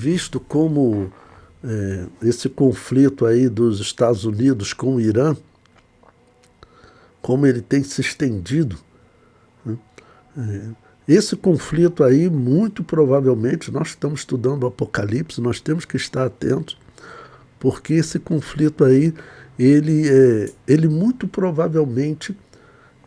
visto como esse conflito aí dos Estados Unidos com o Irã, como ele tem se estendido, né? Esse conflito aí, muito provavelmente, nós estamos estudando o Apocalipse, nós temos que estar atentos, porque esse conflito aí, ele muito provavelmente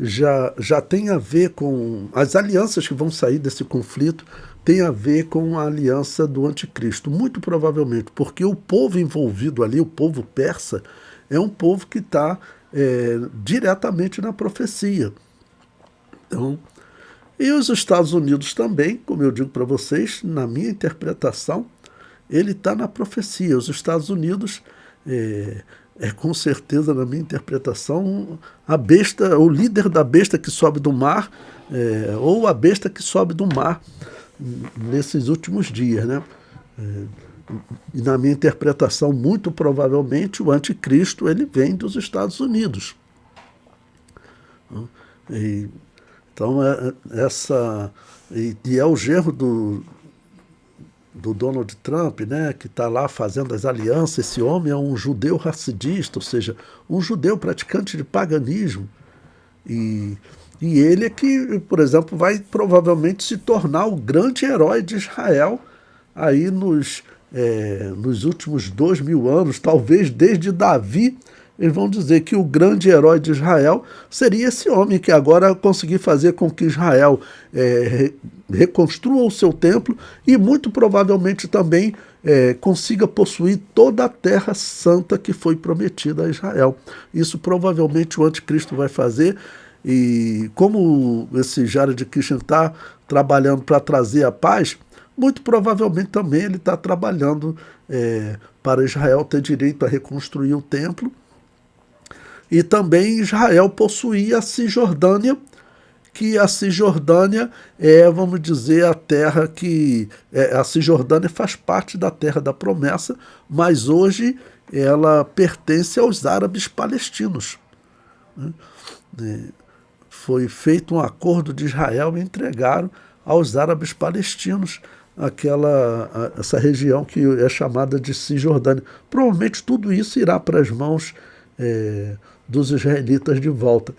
já tem a ver com as alianças que vão sair desse conflito, tem a ver com a aliança do anticristo, muito provavelmente, porque o povo envolvido ali, o povo persa, é um povo que está diretamente na profecia. Então, e os Estados Unidos também, como eu digo para vocês, na minha interpretação, ele está na profecia. Os Estados Unidos com certeza, na minha interpretação, a besta, o líder da besta que sobe do mar, ou a besta que sobe do mar nesses últimos dias, né? E na minha interpretação, muito provavelmente, o anticristo ele vem dos Estados Unidos. Então, é o genro do Donald Trump, né, que está lá fazendo as alianças. Esse homem é um judeu racidista, ou seja, um judeu praticante de paganismo. E ele é que, por exemplo, vai provavelmente se tornar o grande herói de Israel aí nos últimos 2000 anos, talvez desde Davi. Eles vão dizer que o grande herói de Israel seria esse homem que agora conseguiu fazer com que Israel reconstrua o seu templo e muito provavelmente também consiga possuir toda a terra santa que foi prometida a Israel. Isso provavelmente o anticristo vai fazer, e como esse Jared Kushner está trabalhando para trazer a paz, muito provavelmente também ele está trabalhando para Israel ter direito a reconstruir o templo. E também Israel possuía a Cisjordânia, que a Cisjordânia vamos dizer, a terra que... a Cisjordânia faz parte da terra da promessa, mas hoje ela pertence aos árabes palestinos, né? Foi feito um acordo de Israel e entregaram aos árabes palestinos essa região que é chamada de Cisjordânia. Provavelmente tudo isso irá para as mãos dos israelitas de volta.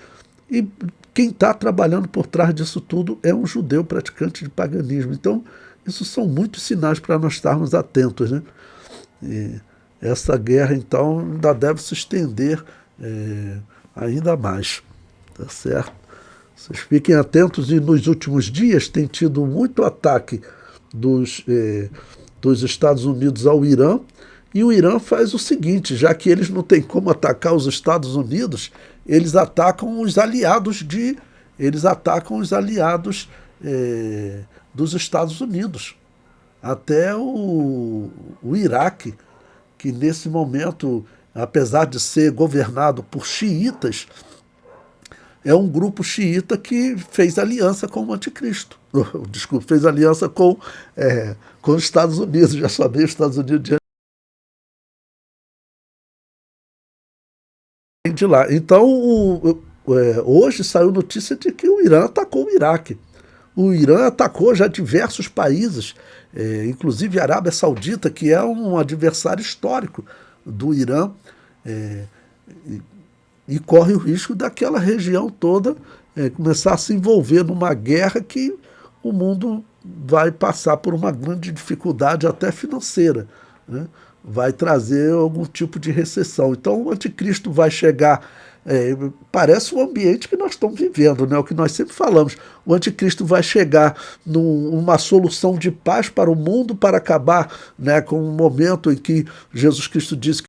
E quem está trabalhando por trás disso tudo é um judeu praticante de paganismo. Então, isso são muitos sinais para nós estarmos atentos, né? E essa guerra, então, ainda deve se estender ainda mais. Tá certo? Vocês fiquem atentos, e nos últimos dias tem tido muito ataque dos Estados Unidos ao Irã. E o Irã faz o seguinte: já que eles não têm como atacar os Estados Unidos, eles atacam os aliados dos Estados Unidos. Até o Iraque, que nesse momento, apesar de ser governado por xiitas, é um grupo xiita que fez aliança com o anticristo. Desculpa, fez aliança com os Estados Unidos. Já sabia, os Estados Unidos de lá. Então, hoje saiu notícia de que o Irã atacou o Iraque. O Irã atacou já diversos países, inclusive a Arábia Saudita, que é um adversário histórico do Irã, e corre o risco daquela região toda começar a se envolver numa guerra que o mundo vai passar por uma grande dificuldade até financeira, né? Vai trazer algum tipo de recessão. Então o anticristo vai chegar, parece o ambiente que nós estamos vivendo, né? O que nós sempre falamos, o anticristo vai chegar numa solução de paz para o mundo, para acabar, né, com um momento em que Jesus Cristo disse que,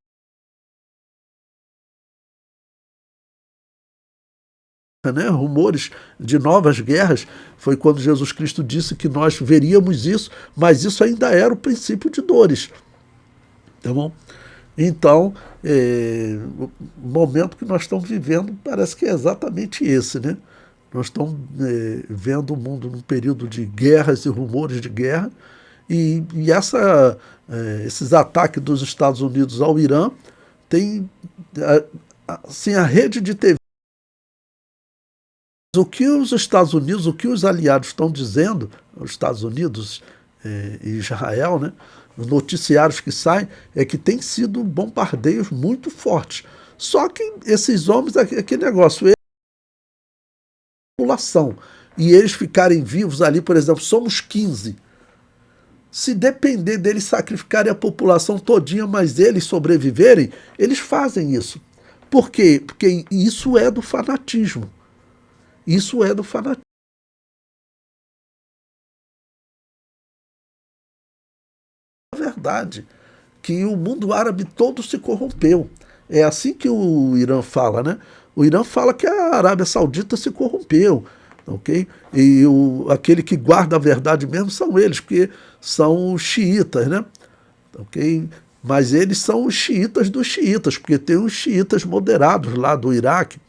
né, rumores de novas guerras, foi quando Jesus Cristo disse que nós veríamos isso, mas isso ainda era o princípio de dores. Tá bom? Então, o momento que nós estamos vivendo parece que é exatamente esse, né? Nós estamos vendo o mundo num período de guerras e rumores de guerra, e esses ataques dos Estados Unidos ao Irã tem assim, a rede de TV. O que os Estados Unidos, o que os aliados estão dizendo, os Estados Unidos e Israel, né? os noticiários que saem, é que tem sido bombardeios muito fortes. Só que esses homens, aquele negócio, população, e eles ficarem vivos ali, por exemplo, somos 15. Se depender deles sacrificarem a população todinha, mas eles sobreviverem, eles fazem isso. Por quê? Porque isso é do fanatismo. Isso é do fanatismo. É verdade que o mundo árabe todo se corrompeu. É assim que o Irã fala, né? O Irã fala que a Arábia Saudita se corrompeu, ok? E aquele que guarda a verdade mesmo são eles, porque são os xiitas, né? Ok? Mas eles são os xiitas dos xiitas, porque tem os xiitas moderados lá do Iraque.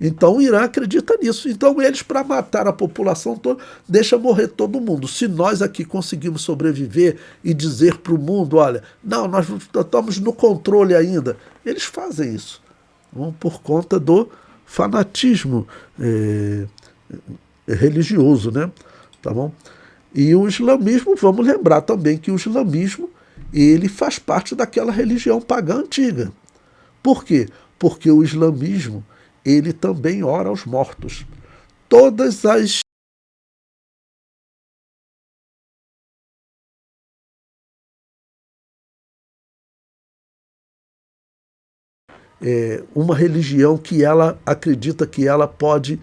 Então o Irã acredita nisso. Então eles, para matar a população toda, deixam morrer todo mundo. Se nós aqui conseguimos sobreviver e dizer para o mundo, olha, não, nós estamos no controle ainda, eles fazem isso. Por conta do fanatismo religioso, né? Tá bom? E o islamismo, vamos lembrar também que o islamismo, ele faz parte daquela religião pagã antiga. Por quê? Porque o islamismo, ele também ora aos mortos. Todas as uma religião que ela acredita que ela pode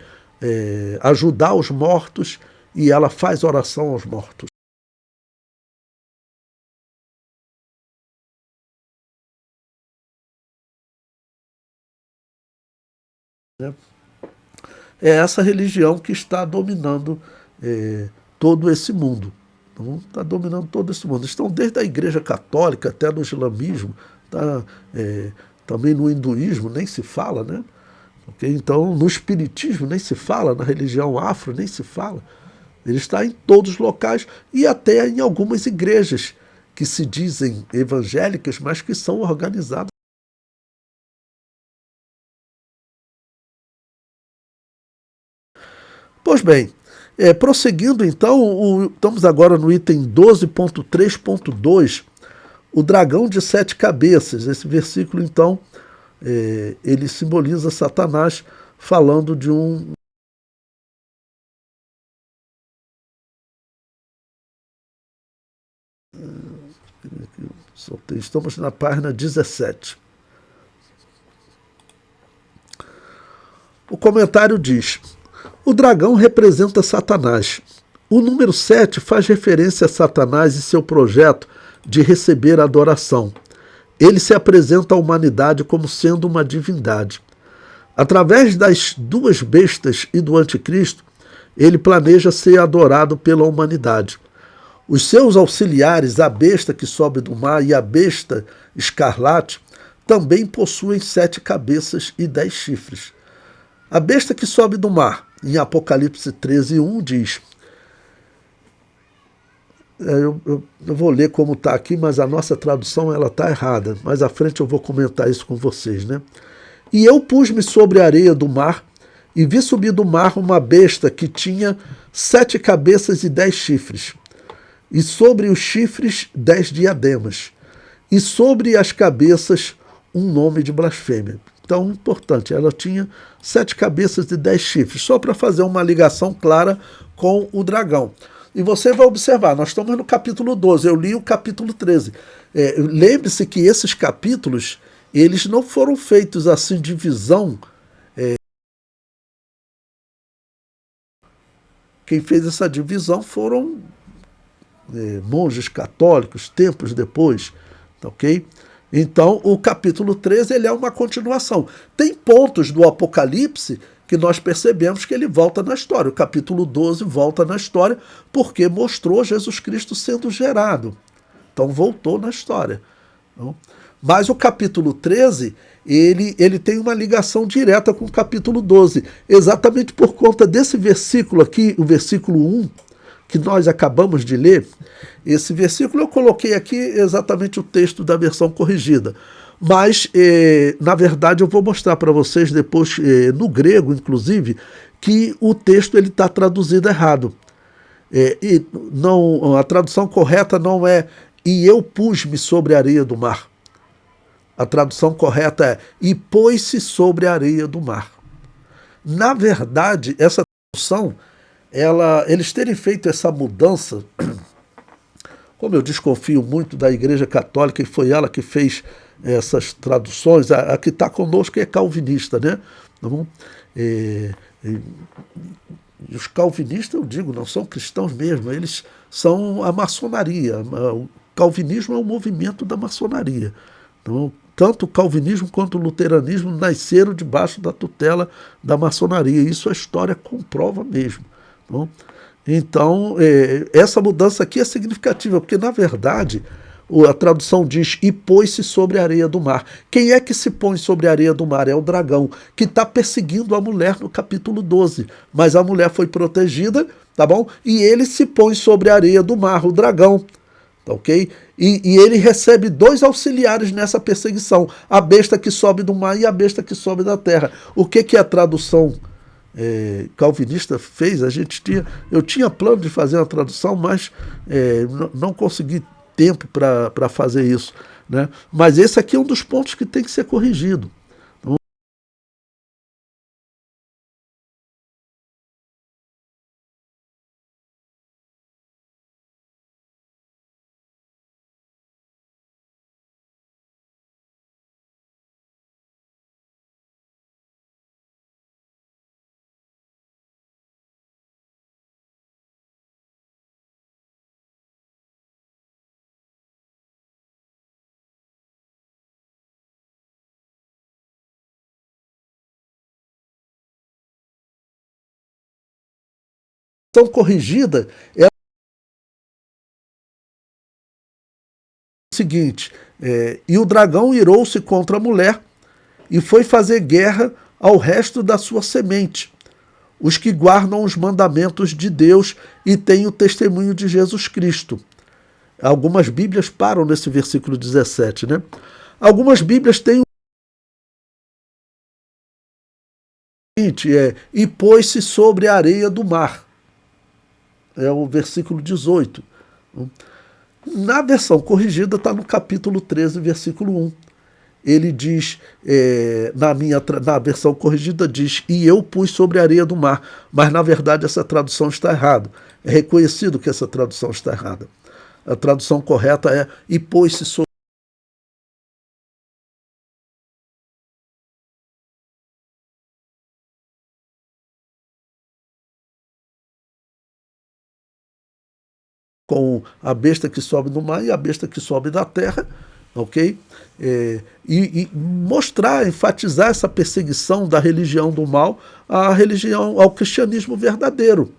ajudar os mortos e ela faz oração aos mortos. Né? É essa religião que está dominando todo esse mundo. Então, está dominando todo esse mundo. Estão desde a Igreja Católica até no islamismo, tá, também no hinduísmo nem se fala, né? Okay? Então, no espiritismo nem se fala, na religião afro nem se fala. Ele está em todos os locais e até em algumas igrejas que se dizem evangélicas, mas que são organizadas. Pois bem, prosseguindo então, estamos agora no item 12.3.2, o dragão de 7 cabeças. Esse versículo, então, ele simboliza Satanás falando de um... Estamos na página 17. O comentário diz: o dragão representa Satanás. O número 7 faz referência a Satanás e seu projeto de receber adoração. Ele se apresenta à humanidade como sendo uma divindade. Através das duas bestas e do anticristo, ele planeja ser adorado pela humanidade. Os seus auxiliares, a besta que sobe do mar e a besta escarlate, também possuem 7 cabeças e 10 chifres. A besta que sobe do mar, em Apocalipse 13:1, diz... Eu vou ler como está aqui, mas a nossa tradução está errada. Mais à frente eu vou comentar isso com vocês, né? E eu pus-me sobre a areia do mar e vi subir do mar uma besta que tinha 7 cabeças e 10 chifres. E sobre os chifres 10 diademas. E sobre as cabeças um nome de blasfêmia. Então, importante, ela tinha 7 cabeças e 10 chifres, só para fazer uma ligação clara com o dragão. E você vai observar, nós estamos no capítulo 12, eu li o capítulo 13. Lembre-se que esses capítulos, eles não foram feitos assim, divisão. Quem fez essa divisão foram monges católicos, tempos depois, ok? Então, o capítulo 13 ele é uma continuação. Tem pontos do Apocalipse que nós percebemos que ele volta na história. O capítulo 12 volta na história porque mostrou Jesus Cristo sendo gerado. Então, voltou na história. Mas o capítulo 13, ele tem uma ligação direta com o capítulo 12, exatamente por conta desse versículo aqui, o versículo 1, que nós acabamos de ler. Esse versículo eu coloquei aqui exatamente o texto da versão corrigida. Mas, na verdade, eu vou mostrar para vocês depois, no grego, inclusive, que o texto está traduzido errado. E não, a tradução correta não é e eu pus-me sobre a areia do mar. A tradução correta é, e pôs-se sobre a areia do mar. Na verdade, essa tradução, eles terem feito essa mudança, como eu desconfio muito da Igreja Católica, e foi ela que fez essas traduções, a que está conosco é calvinista, né? Então, e os calvinistas, eu digo, não são cristãos mesmo, eles são a maçonaria. O calvinismo é um movimento da maçonaria. Então, tanto o calvinismo quanto o luteranismo nasceram debaixo da tutela da maçonaria. Isso a história comprova mesmo. Então, essa mudança aqui é significativa, porque, na verdade, a tradução diz, e pôs-se sobre a areia do mar. Quem é que se põe sobre a areia do mar? É o dragão, que está perseguindo a mulher no capítulo 12. Mas a mulher foi protegida, tá bom? E ele se põe sobre a areia do mar, o dragão. Ok? E ele recebe 2 auxiliares nessa perseguição, a besta que sobe do mar e a besta que sobe da terra. O que a tradução calvinista fez? Eu tinha plano de fazer uma tradução, mas não consegui tempo para fazer isso, né? Mas esse aqui é um dos pontos que tem que ser corrigido. Então, corrigida é o seguinte, e o dragão irou-se contra a mulher e foi fazer guerra ao resto da sua semente, os que guardam os mandamentos de Deus e têm o testemunho de Jesus Cristo. Algumas Bíblias param nesse versículo 17, né? Algumas Bíblias têm o seguinte, e pôs-se sobre a areia do mar. É o versículo 18. Na versão corrigida está no capítulo 13, versículo 1. Ele diz, na versão corrigida diz, e eu pus sobre a areia do mar. Mas na verdade essa tradução está errada. É reconhecido que essa tradução está errada. A tradução correta é, e pôs-se sobre com a besta que sobe do mar e a besta que sobe da terra, ok? E mostrar, enfatizar essa perseguição da religião do mal à religião, ao cristianismo verdadeiro.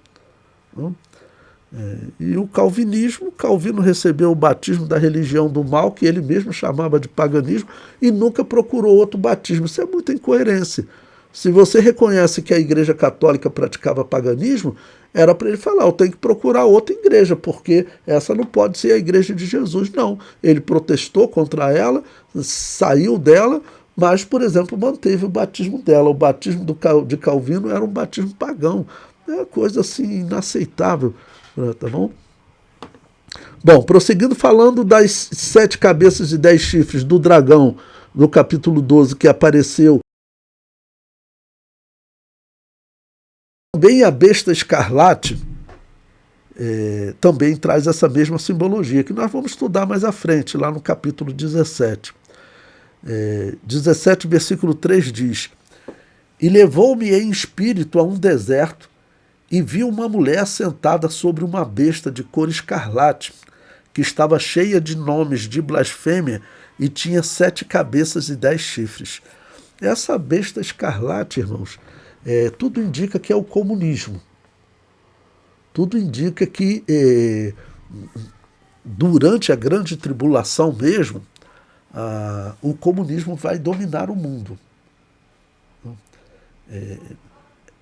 E o Calvino recebeu o batismo da religião do mal, que ele mesmo chamava de paganismo, e nunca procurou outro batismo. Isso é muita incoerência. Se você reconhece que a Igreja Católica praticava paganismo, era para ele falar, eu tenho que procurar outra igreja, porque essa não pode ser a Igreja de Jesus. Não, ele protestou contra ela, saiu dela, mas, por exemplo, manteve o batismo dela. O batismo de Calvino era um batismo pagão. É uma coisa assim inaceitável, tá bom? Bom, prosseguindo falando das 7 cabeças e 10 chifres do dragão, no capítulo 12, que apareceu. Também a besta escarlate também traz essa mesma simbologia, que nós vamos estudar mais à frente, lá no capítulo 17. 17, versículo 3 diz, e levou-me em espírito a um deserto, e vi uma mulher sentada sobre uma besta de cor escarlate, que estava cheia de nomes de blasfêmia, e tinha 7 cabeças e 10 chifres. Essa besta escarlate, irmãos, tudo indica que é o comunismo. Tudo indica que durante a grande tribulação mesmo, o comunismo vai dominar o mundo.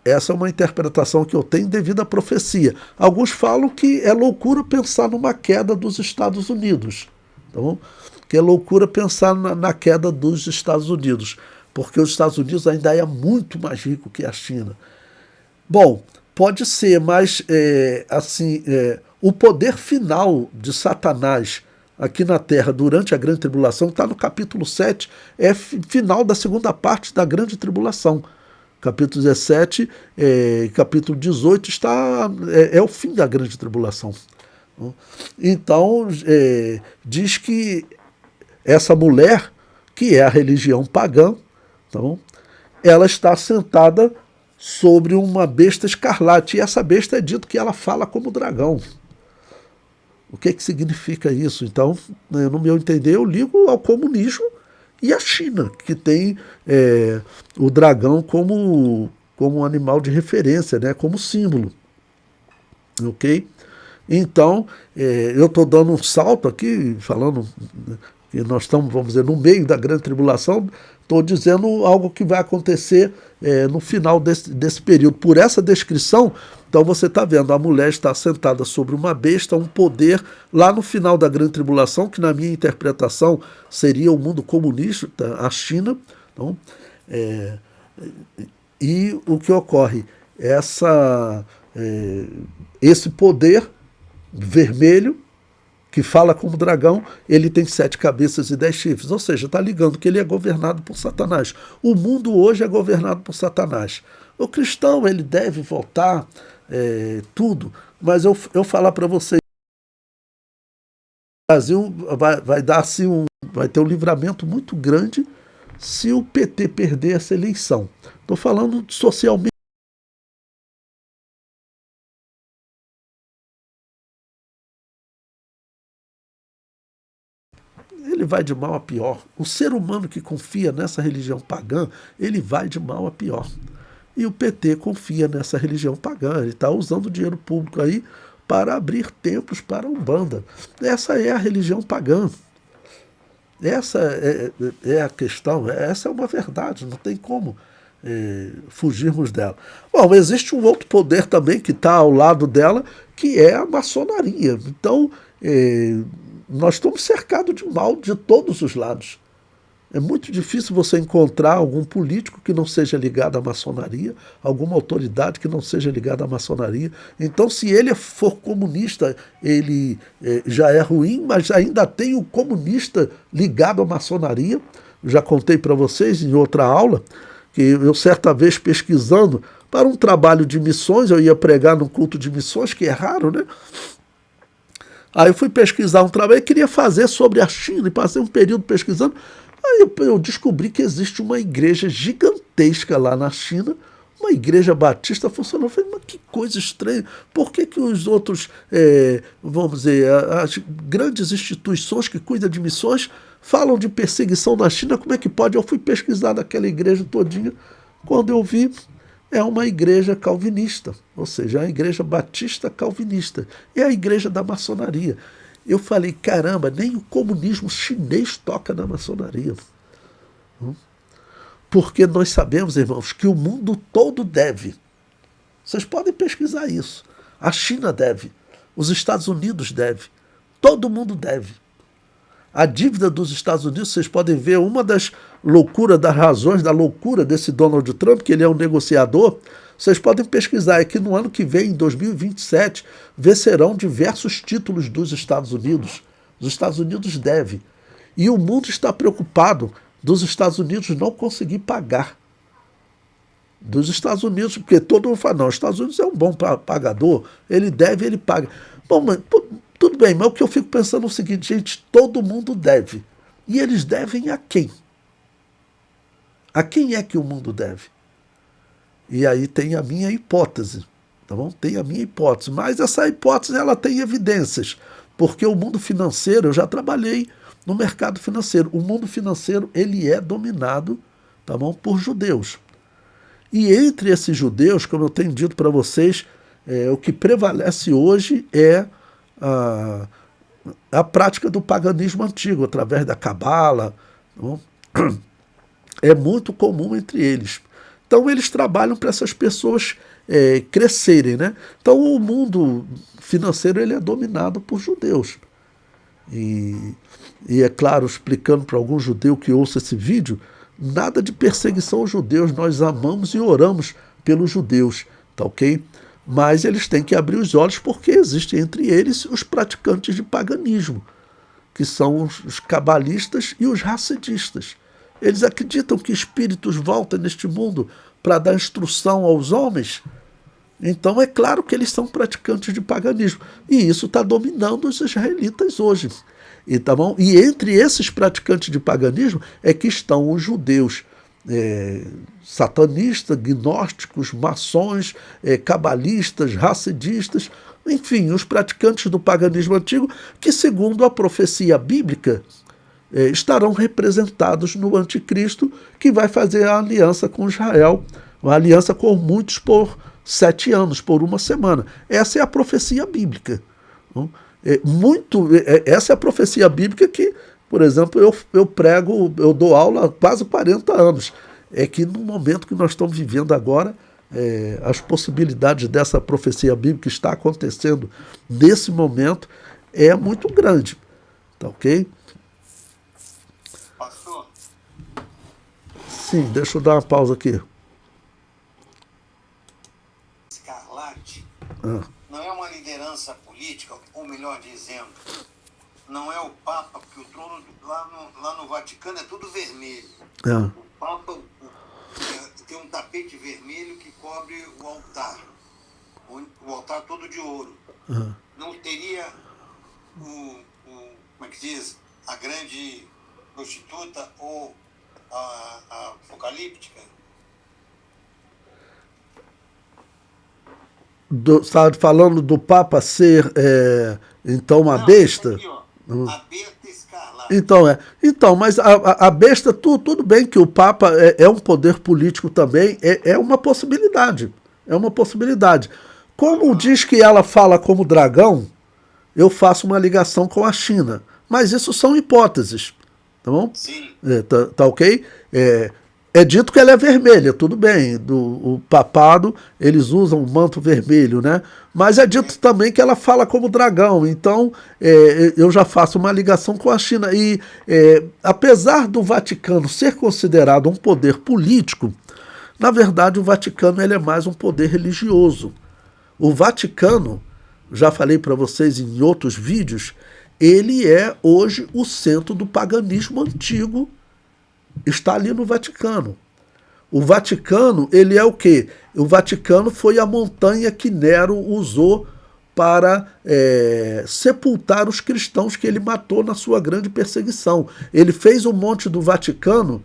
Essa é uma interpretação que eu tenho devido à profecia. Alguns falam que é loucura pensar numa queda dos Estados Unidos. Então, que é loucura pensar na queda dos Estados Unidos, porque os Estados Unidos ainda é muito mais rico que a China. Bom, pode ser, mas o poder final de Satanás aqui na Terra durante a grande tribulação, está no capítulo 7, é final da segunda parte da grande tribulação. Capítulo 17, capítulo 18 é o fim da grande tribulação. Então, diz que essa mulher, que é a religião pagã, tá bom? Ela está sentada sobre uma besta escarlate, e essa besta é dito que ela fala como dragão. O que significa isso? Então, no meu entender, eu ligo ao comunismo e à China, que tem o dragão como um animal de referência, né? Como símbolo. Ok? Então, eu estou dando um salto aqui, falando que nós estamos, vamos dizer, no meio da grande tribulação, estou dizendo algo que vai acontecer no final desse período. Por essa descrição, então você está vendo, a mulher está sentada sobre uma besta, um poder, lá no final da grande tribulação, que na minha interpretação seria o mundo comunista, a China. Então, e o que ocorre? Esse poder vermelho, que fala como dragão, ele tem 7 cabeças e 10 chifres. Ou seja, está ligando que ele é governado por Satanás. O mundo hoje é governado por Satanás. O cristão, ele deve voltar, tudo. Mas eu falar para vocês, o Brasil vai ter um livramento muito grande se o PT perder essa eleição. Estou falando socialmente. Ele vai de mal a pior. O ser humano que confia nessa religião pagã, ele vai de mal a pior. E o PT confia nessa religião pagã. Ele está usando o dinheiro público aí para abrir templos para a Umbanda. Essa é a religião pagã. Essa é a questão. Essa é uma verdade. Não tem como fugirmos dela. Bom, existe um outro poder também que está ao lado dela, que é a maçonaria. Então, nós estamos cercados de mal de todos os lados. É muito difícil você encontrar algum político que não seja ligado à maçonaria, alguma autoridade que não seja ligada à maçonaria. Então, se ele for comunista, ele já é ruim, mas ainda tem o comunista ligado à maçonaria. Já contei para vocês em outra aula, que eu certa vez pesquisando para um trabalho de missões, eu ia pregar num culto de missões, que é raro, né? Aí eu fui pesquisar um trabalho, eu queria fazer sobre a China, e passei um período pesquisando. Aí eu descobri que existe uma igreja gigantesca lá na China, uma igreja batista funcionando. Eu falei, mas que coisa estranha. Por que os outros, vamos dizer, as grandes instituições que cuidam de missões falam de perseguição na China? Como é que pode? Eu fui pesquisar naquela igreja todinha. Quando eu vi, é uma igreja calvinista, ou seja, a igreja batista calvinista. É a igreja da maçonaria. Eu falei, caramba, nem o comunismo chinês toca na maçonaria. Porque nós sabemos, irmãos, que o mundo todo deve. Vocês podem pesquisar isso. A China deve, os Estados Unidos deve, todo mundo deve. A dívida dos Estados Unidos, vocês podem ver, uma das loucuras, das razões da loucura desse Donald Trump, que ele é um negociador, vocês podem pesquisar, é que no ano que vem, em 2027, vencerão diversos títulos dos Estados Unidos. Os Estados Unidos devem. E o mundo está preocupado dos Estados Unidos não conseguir pagar. Dos Estados Unidos, porque todo mundo fala, não, os Estados Unidos é um bom pagador, ele deve, ele paga. Bom, mas tudo bem, mas o que eu fico pensando é o seguinte, gente, todo mundo deve. E eles devem a quem? A quem é que o mundo deve? E aí tem a minha hipótese, tá bom? Tem a minha hipótese, mas essa hipótese ela tem evidências, porque o mundo financeiro, eu já trabalhei no mercado financeiro, o mundo financeiro ele é dominado, tá bom, por judeus. E entre esses judeus, como eu tenho dito para vocês, o que prevalece hoje é a prática do paganismo antigo, através da cabala, tá bom? É muito comum entre eles. Então eles trabalham para essas pessoas crescerem, né? Então o mundo financeiro ele é dominado por judeus. E é claro, explicando para algum judeu que ouça esse vídeo, nada de perseguição aos judeus, nós amamos e oramos pelos judeus, tá ok? Mas eles têm que abrir os olhos porque existem entre eles os praticantes de paganismo. que são os cabalistas e os hassidistas. Eles acreditam que espíritos voltam neste mundo para dar instrução aos homens. Então é claro que eles são praticantes de paganismo. E isso está dominando os israelitas hoje. E, tá bom? E entre esses praticantes de paganismo é que estão os judeus satanistas, gnósticos, maçons, cabalistas, hassidistas, enfim, os praticantes do paganismo antigo, que segundo a profecia bíblica estarão representados no anticristo, que vai fazer a aliança com Israel, uma aliança com muitos por 7 anos, por 1 semana. Essa é a profecia bíblica. Essa é a profecia bíblica que, por exemplo, eu prego, eu dou aula há quase 40 anos. É que no momento que nós estamos vivendo agora, as possibilidades dessa profecia bíblica está acontecendo nesse momento é muito grande. Tá ok? Pastor, Sim, deixa eu dar uma pausa aqui. Escarlate Ah, não é uma liderança política, ou melhor dizendo, não é o Papa, porque o trono lá no Vaticano é tudo vermelho. ah, O Papa tem um tapete vermelho que cobre o altar. O altar todo de ouro. ah. Não teria como é que diz? A grande prostituta ou a apocalíptica? Sabe, falando do Papa ser, então, uma Não, besta? aqui, ó. A Besta Escarlate. Então, mas a besta, tudo bem que o Papa é um poder político também, é uma possibilidade. É uma possibilidade. Como diz que ela fala como dragão, eu faço uma ligação com a China. Mas isso são hipóteses. Tá bom? Sim. Tá ok? É dito que ela é vermelha, tudo bem. O papado, eles usam um manto vermelho, né? Mas é dito também que ela fala como dragão. Então, eu já faço uma ligação com a China. E, apesar do Vaticano ser considerado um poder político, na verdade, o Vaticano ele é mais um poder religioso. O Vaticano, já falei para vocês em outros vídeos, ele é hoje o centro do paganismo antigo. Está ali no Vaticano. O Vaticano, ele é o quê? O Vaticano foi a montanha que Nero usou para sepultar os cristãos que ele matou na sua grande perseguição. Ele fez o Monte do Vaticano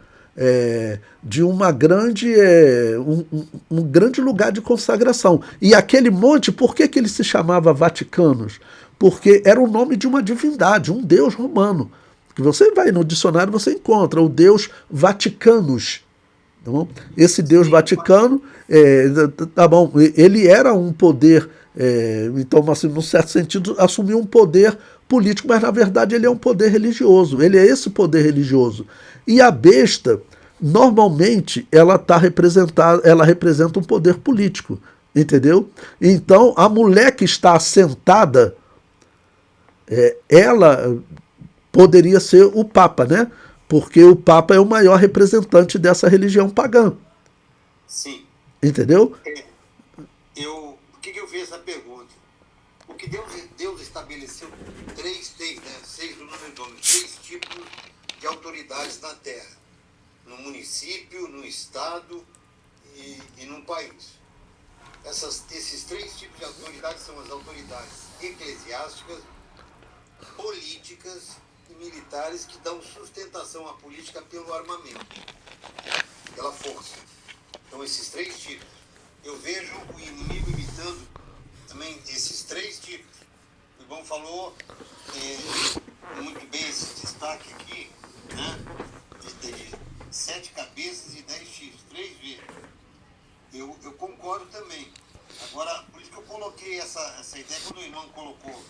de uma grande, um grande lugar de consagração. E aquele monte, por que ele se chamava Vaticanos? Porque era o nome de uma divindade, um deus romano. Que você vai no dicionário, você encontra o deus Vaticanus. Tá bom? Esse deus Vaticano, tá bom, ele era um poder, então, assim, num certo sentido, assumiu um poder político, mas na verdade ele é um poder religioso. Ele é esse poder religioso. E a besta, normalmente, ela representa um poder político. Entendeu? Então, a mulher que está assentada, ela poderia ser o Papa, né? Porque o Papa é o maior representante dessa religião pagã. Sim. Entendeu? Por que eu fiz essa pergunta? Porque Deus estabeleceu seis do número 2, 6 tipos de autoridades na Terra. No município, no Estado e no país. Esses 3 tipos de autoridades são as autoridades eclesiásticas, políticas e militares que dão sustentação à política pelo armamento, pela força. Então, esses 3 tipos. Eu vejo o inimigo imitando também esses 3 tipos. O Ibão falou muito bem esse destaque aqui, né? De 7 cabeças e 10 chifres, 3 vezes. Eu concordo também. Agora, por isso que eu coloquei essa ideia, quando o irmão colocou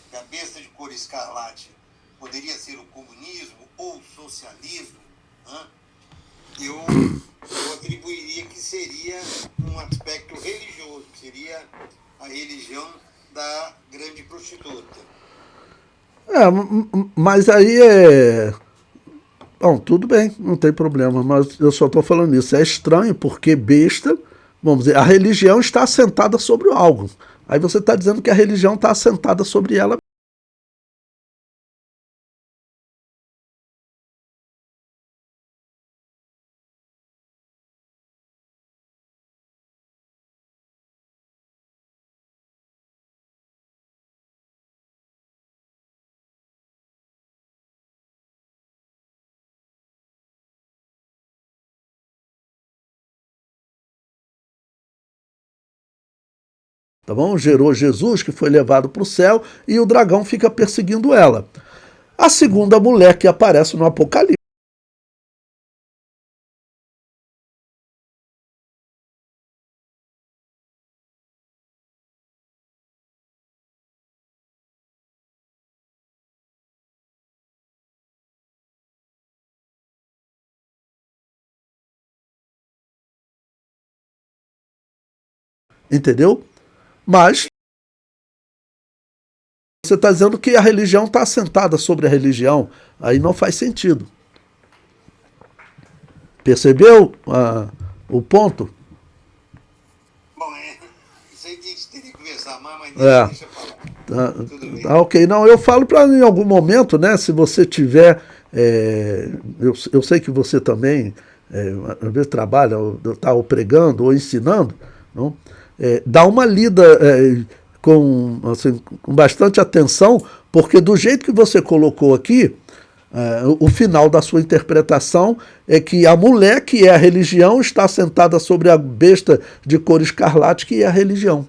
que a besta de cor escarlate poderia ser o comunismo ou o socialismo, né? Eu atribuiria que seria um aspecto religioso, que seria a religião da grande prostituta. Mas aí Bom, tudo bem, não tem problema, mas eu só estou falando isso. É estranho porque besta, vamos dizer, a religião está assentada sobre algo. Aí você está dizendo que a religião está assentada sobre ela. tá bom? Gerou Jesus, que foi levado para o céu, e o dragão fica perseguindo ela. A segunda mulher que aparece no Apocalipse, entendeu? Mas você está dizendo que a religião está assentada sobre a religião, aí não faz sentido. Percebeu o ponto? Bom, isso aí a gente teria que conversar mais, mas É. deixa pra lá. Tá, Tudo bem. tá ok. Não, eu falo para em algum momento, né? Se você tiver. Eu sei que você também, às vezes, trabalha, está ou pregando ou ensinando, não? Dá uma lida com bastante atenção, porque do jeito que você colocou aqui, o final da sua interpretação é que a mulher, que é a religião, está sentada sobre a besta de cor escarlate, que é a religião.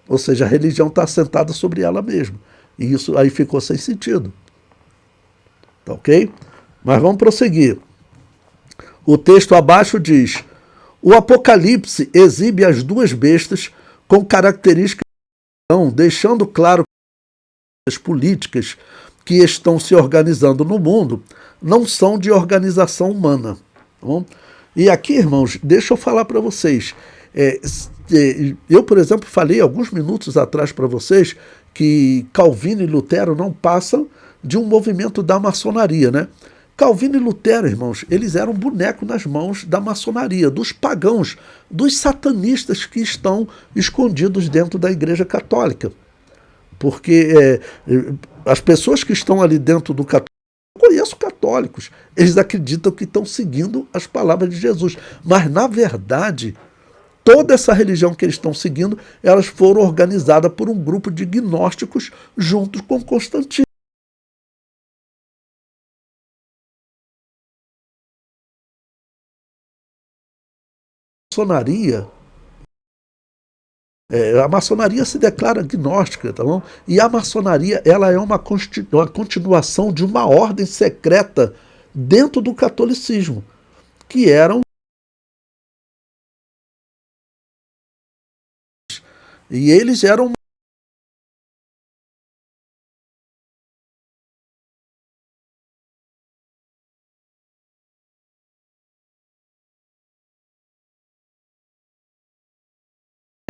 Ou seja, a religião está assentada sobre ela mesma. E isso aí ficou sem sentido. Tá ok? Mas vamos prosseguir. O texto abaixo diz: o Apocalipse exibe as duas bestas com características, deixando claro que as políticas que estão se organizando no mundo não são de organização humana. Tá bom? E aqui, irmãos, deixa eu falar para vocês. Eu, por exemplo, falei alguns minutos atrás para vocês que Calvino e Lutero não passam de um movimento da maçonaria, né? Calvino e Lutero, irmãos, eles eram boneco nas mãos da maçonaria, dos pagãos, dos satanistas que estão escondidos dentro da Igreja Católica. Porque as pessoas que estão ali dentro do católico, eu conheço católicos, eles acreditam que estão seguindo as palavras de Jesus. Mas, na verdade, toda essa religião que eles estão seguindo, elas foram organizadas por um grupo de gnósticos junto com Constantino. A maçonaria se declara gnóstica, tá bom? E a maçonaria, ela é uma continuação de uma ordem secreta dentro do catolicismo, que eram, e eles eram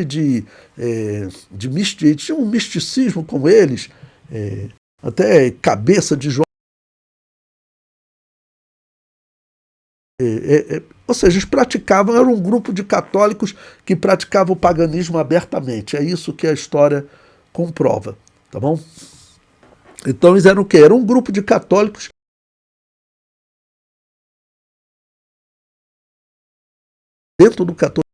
de, tinha um misticismo com eles, até cabeça de João. Ou seja, eles praticavam, era um grupo de católicos que praticavam o paganismo abertamente. É isso que a história comprova, tá bom? Então eles eram o quê? Era um grupo de católicos dentro do catolicismo.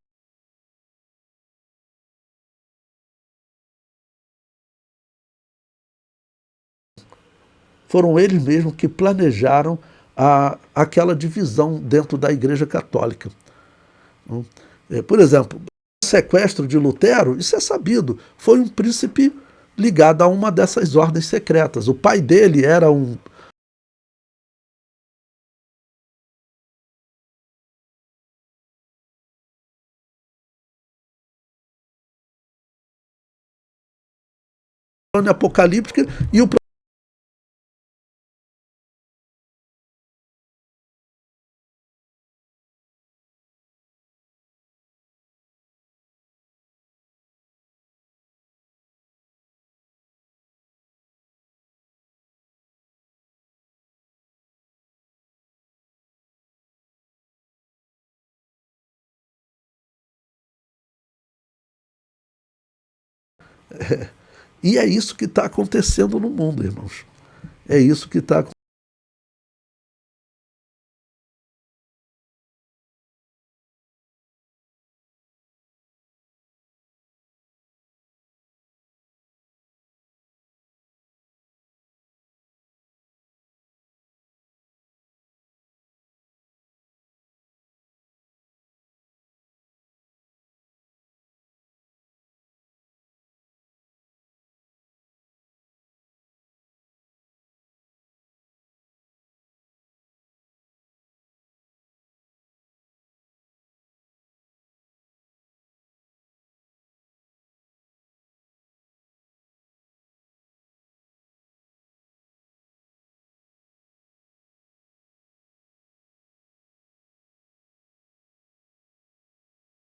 Foram eles mesmos que planejaram aquela divisão dentro da Igreja Católica. Por exemplo, o sequestro de Lutero, isso é sabido, foi um príncipe ligado a uma dessas ordens secretas. O pai dele era um apocalíptica e o e é isso que está acontecendo no mundo, irmãos. É isso que está acontecendo.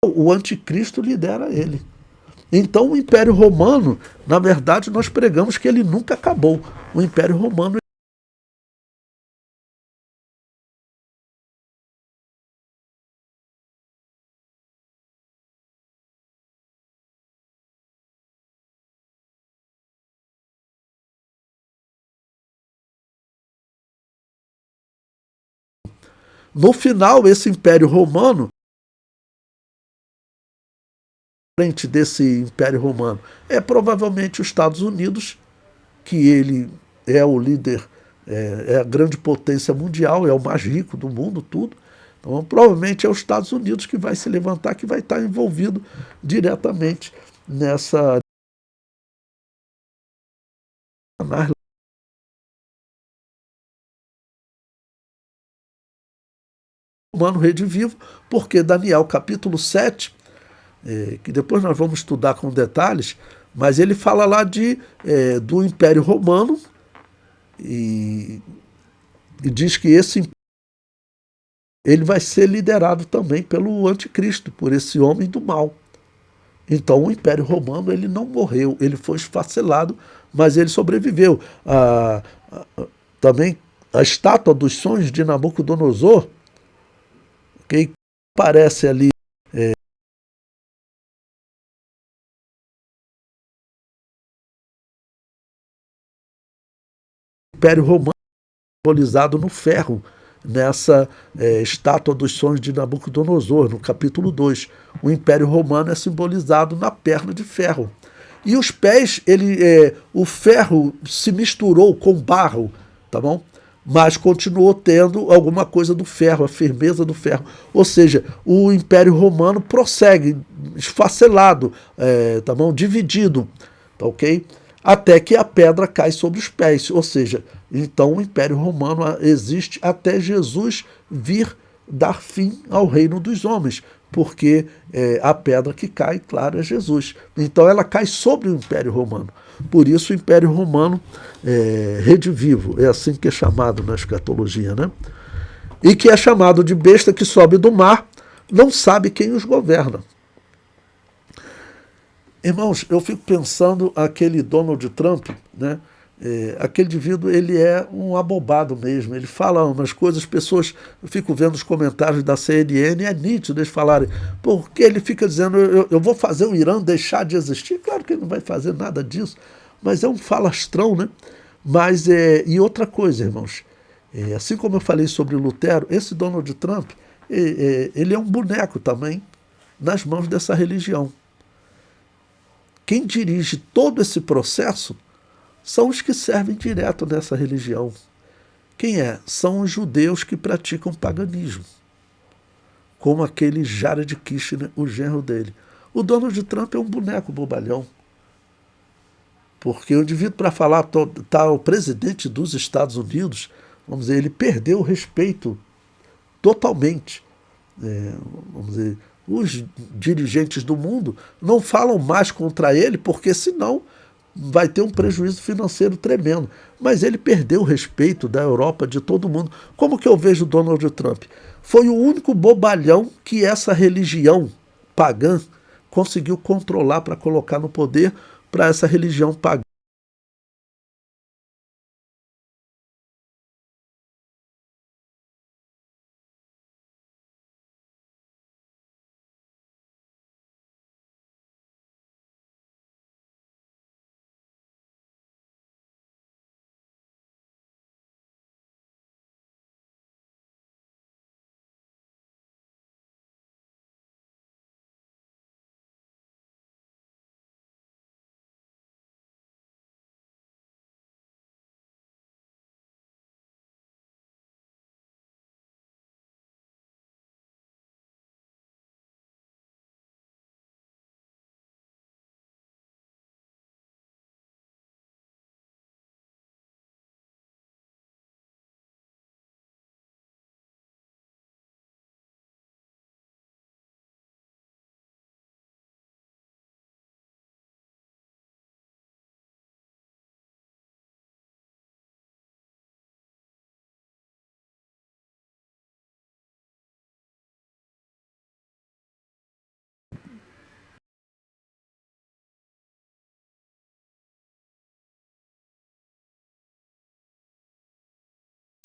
o anticristo lidera ele. Então o Império Romano, na verdade, nós pregamos que ele nunca acabou. O Império Romano no final, esse Império Romano, frente desse Império Romano, é provavelmente os Estados Unidos, que ele é o líder, é a grande potência mundial, é o mais rico do mundo, tudo. Então, provavelmente é os Estados Unidos que vai se levantar, que vai estar envolvido diretamente nessa romano redivivo, porque Daniel capítulo 7, que depois nós vamos estudar com detalhes, mas ele fala lá do Império Romano e, e diz que ele vai ser liderado também pelo anticristo, por esse homem do mal. Então o Império Romano ele não morreu, ele foi esfacelado, mas ele sobreviveu. Também a estátua dos sonhos de Nabucodonosor, que aparece ali Império Romano simbolizado no ferro, nessa estátua dos sonhos de Nabucodonosor, no capítulo 2. O Império Romano é simbolizado na perna de ferro. E os pés, o ferro se misturou com barro, tá bom? Mas continuou tendo alguma coisa do ferro, a firmeza do ferro. Ou seja, o Império Romano prossegue esfacelado, tá bom? Dividido, tá ok? Até que a pedra cai sobre os pés. Ou seja, então o Império Romano existe até Jesus vir dar fim ao reino dos homens, porque a pedra que cai, claro, é Jesus. Então ela cai sobre o Império Romano. Por isso o Império Romano redivivo, é assim que é chamado na escatologia, né? E que é chamado de besta que sobe do mar, não sabe quem os governa. Irmãos, eu fico pensando aquele Donald Trump, né? Aquele indivíduo, ele é um abobado mesmo. Ele fala umas coisas, as pessoas, eu fico vendo os comentários da CNN, é nítido eles falarem, porque ele fica dizendo, eu vou fazer o Irã deixar de existir. Claro que ele não vai fazer nada disso, mas é um falastrão, né? Mas, e outra coisa, irmãos, assim como eu falei sobre Lutero, esse Donald Trump, ele é um boneco também nas mãos dessa religião. Quem dirige todo esse processo são os que servem direto nessa religião. Quem é? São os judeus que praticam paganismo, como aquele Jared Kushner, o genro dele. O Donald Trump é um boneco bobalhão, porque o indivíduo, para falar, tá o presidente dos Estados Unidos, vamos dizer, ele perdeu o respeito totalmente. Vamos dizer, os dirigentes do mundo não falam mais contra ele, porque senão vai ter um prejuízo financeiro tremendo. Mas ele perdeu o respeito da Europa, de todo mundo. Como que eu vejo Donald Trump? Foi o único bobalhão que essa religião pagã conseguiu controlar para colocar no poder, para essa religião pagã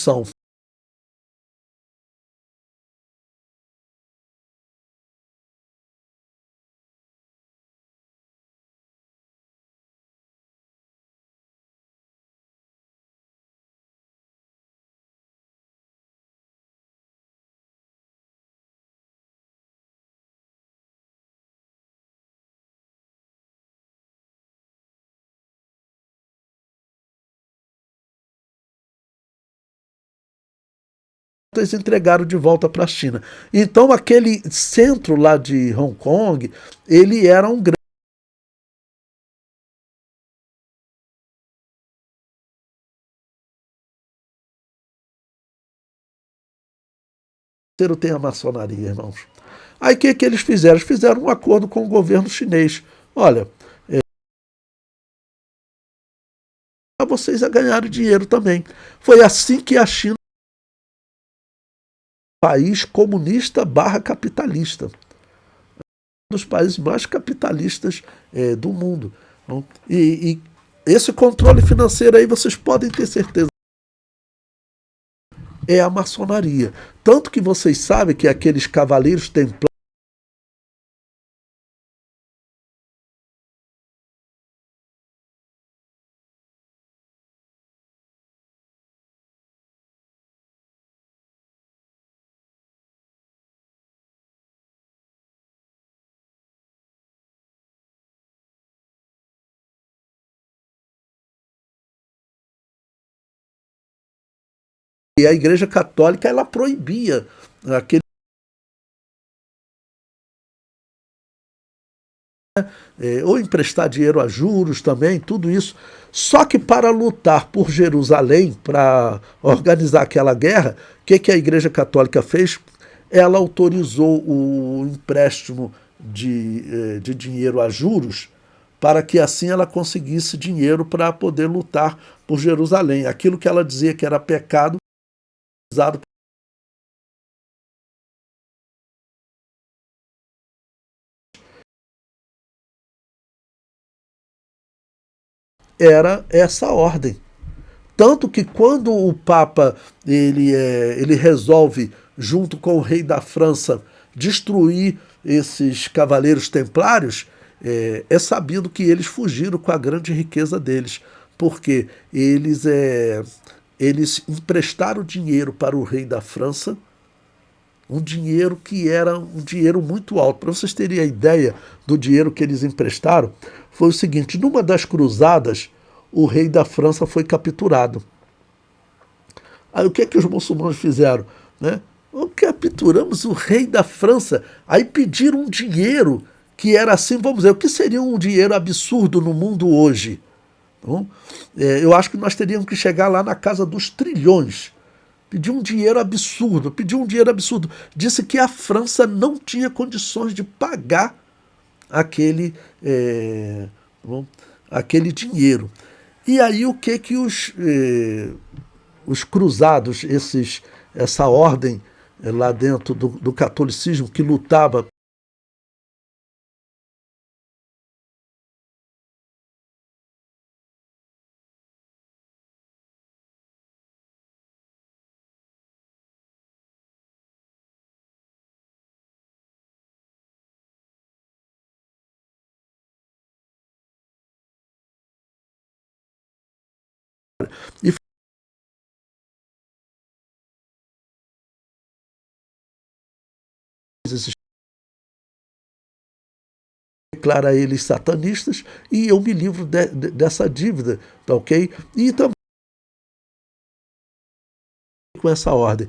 são eles entregaram de volta para a China. Então aquele centro lá de Hong Kong, ele era um grande tem a maçonaria, irmãos. Aí o que eles fizeram? Eles fizeram um acordo com o governo chinês. Olha, para vocês a ganharem dinheiro também. Foi assim que a China país comunista barra capitalista. Um dos países mais capitalistas do mundo. E esse controle financeiro aí vocês podem ter certeza é a maçonaria. Tanto que vocês sabem que aqueles cavaleiros templários e a Igreja Católica ela proibia aquele ou emprestar dinheiro a juros também, tudo isso. Só que para lutar por Jerusalém, para organizar aquela guerra, o que a Igreja Católica fez? Ela autorizou o empréstimo de dinheiro a juros para que assim ela conseguisse dinheiro para poder lutar por Jerusalém. Aquilo que ela dizia que era pecado, usado era essa ordem. Tanto que quando o Papa ele resolve, junto com o rei da França, destruir esses cavaleiros templários, é sabido que eles fugiram com a grande riqueza deles, porque eles emprestaram dinheiro para o rei da França, um dinheiro que era um dinheiro muito alto. Para vocês terem a ideia do dinheiro que eles emprestaram, foi o seguinte: numa das cruzadas, o rei da França foi capturado. Aí o que os muçulmanos fizeram? Né? Capturamos o rei da França. Aí pediram um dinheiro que era assim, vamos dizer, o que seria um dinheiro absurdo no mundo hoje? Então, eu acho que nós teríamos que chegar lá na casa dos trilhões. Pediu um dinheiro absurdo, pediu um dinheiro absurdo. Disse que a França não tinha condições de pagar aquele dinheiro. E aí o que os cruzados, essa ordem lá dentro do catolicismo que lutava e declara eles satanistas, e eu me livro dessa dívida, tá ok? E também com essa ordem.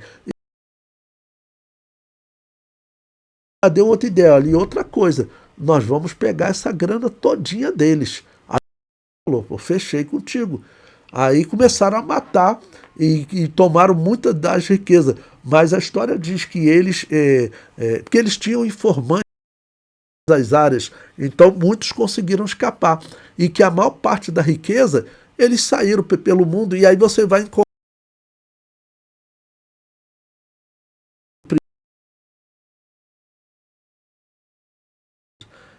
Deu outra ideia ali, outra coisa. Nós vamos pegar essa grana todinha deles. Aí falou, pô, fechei contigo. Aí começaram a matar e tomaram muitas das riquezas. Mas a história diz que eles, porque eles tinham informantes das áreas, então muitos conseguiram escapar. E que a maior parte da riqueza, eles saíram pelo mundo, e aí você vai encontrar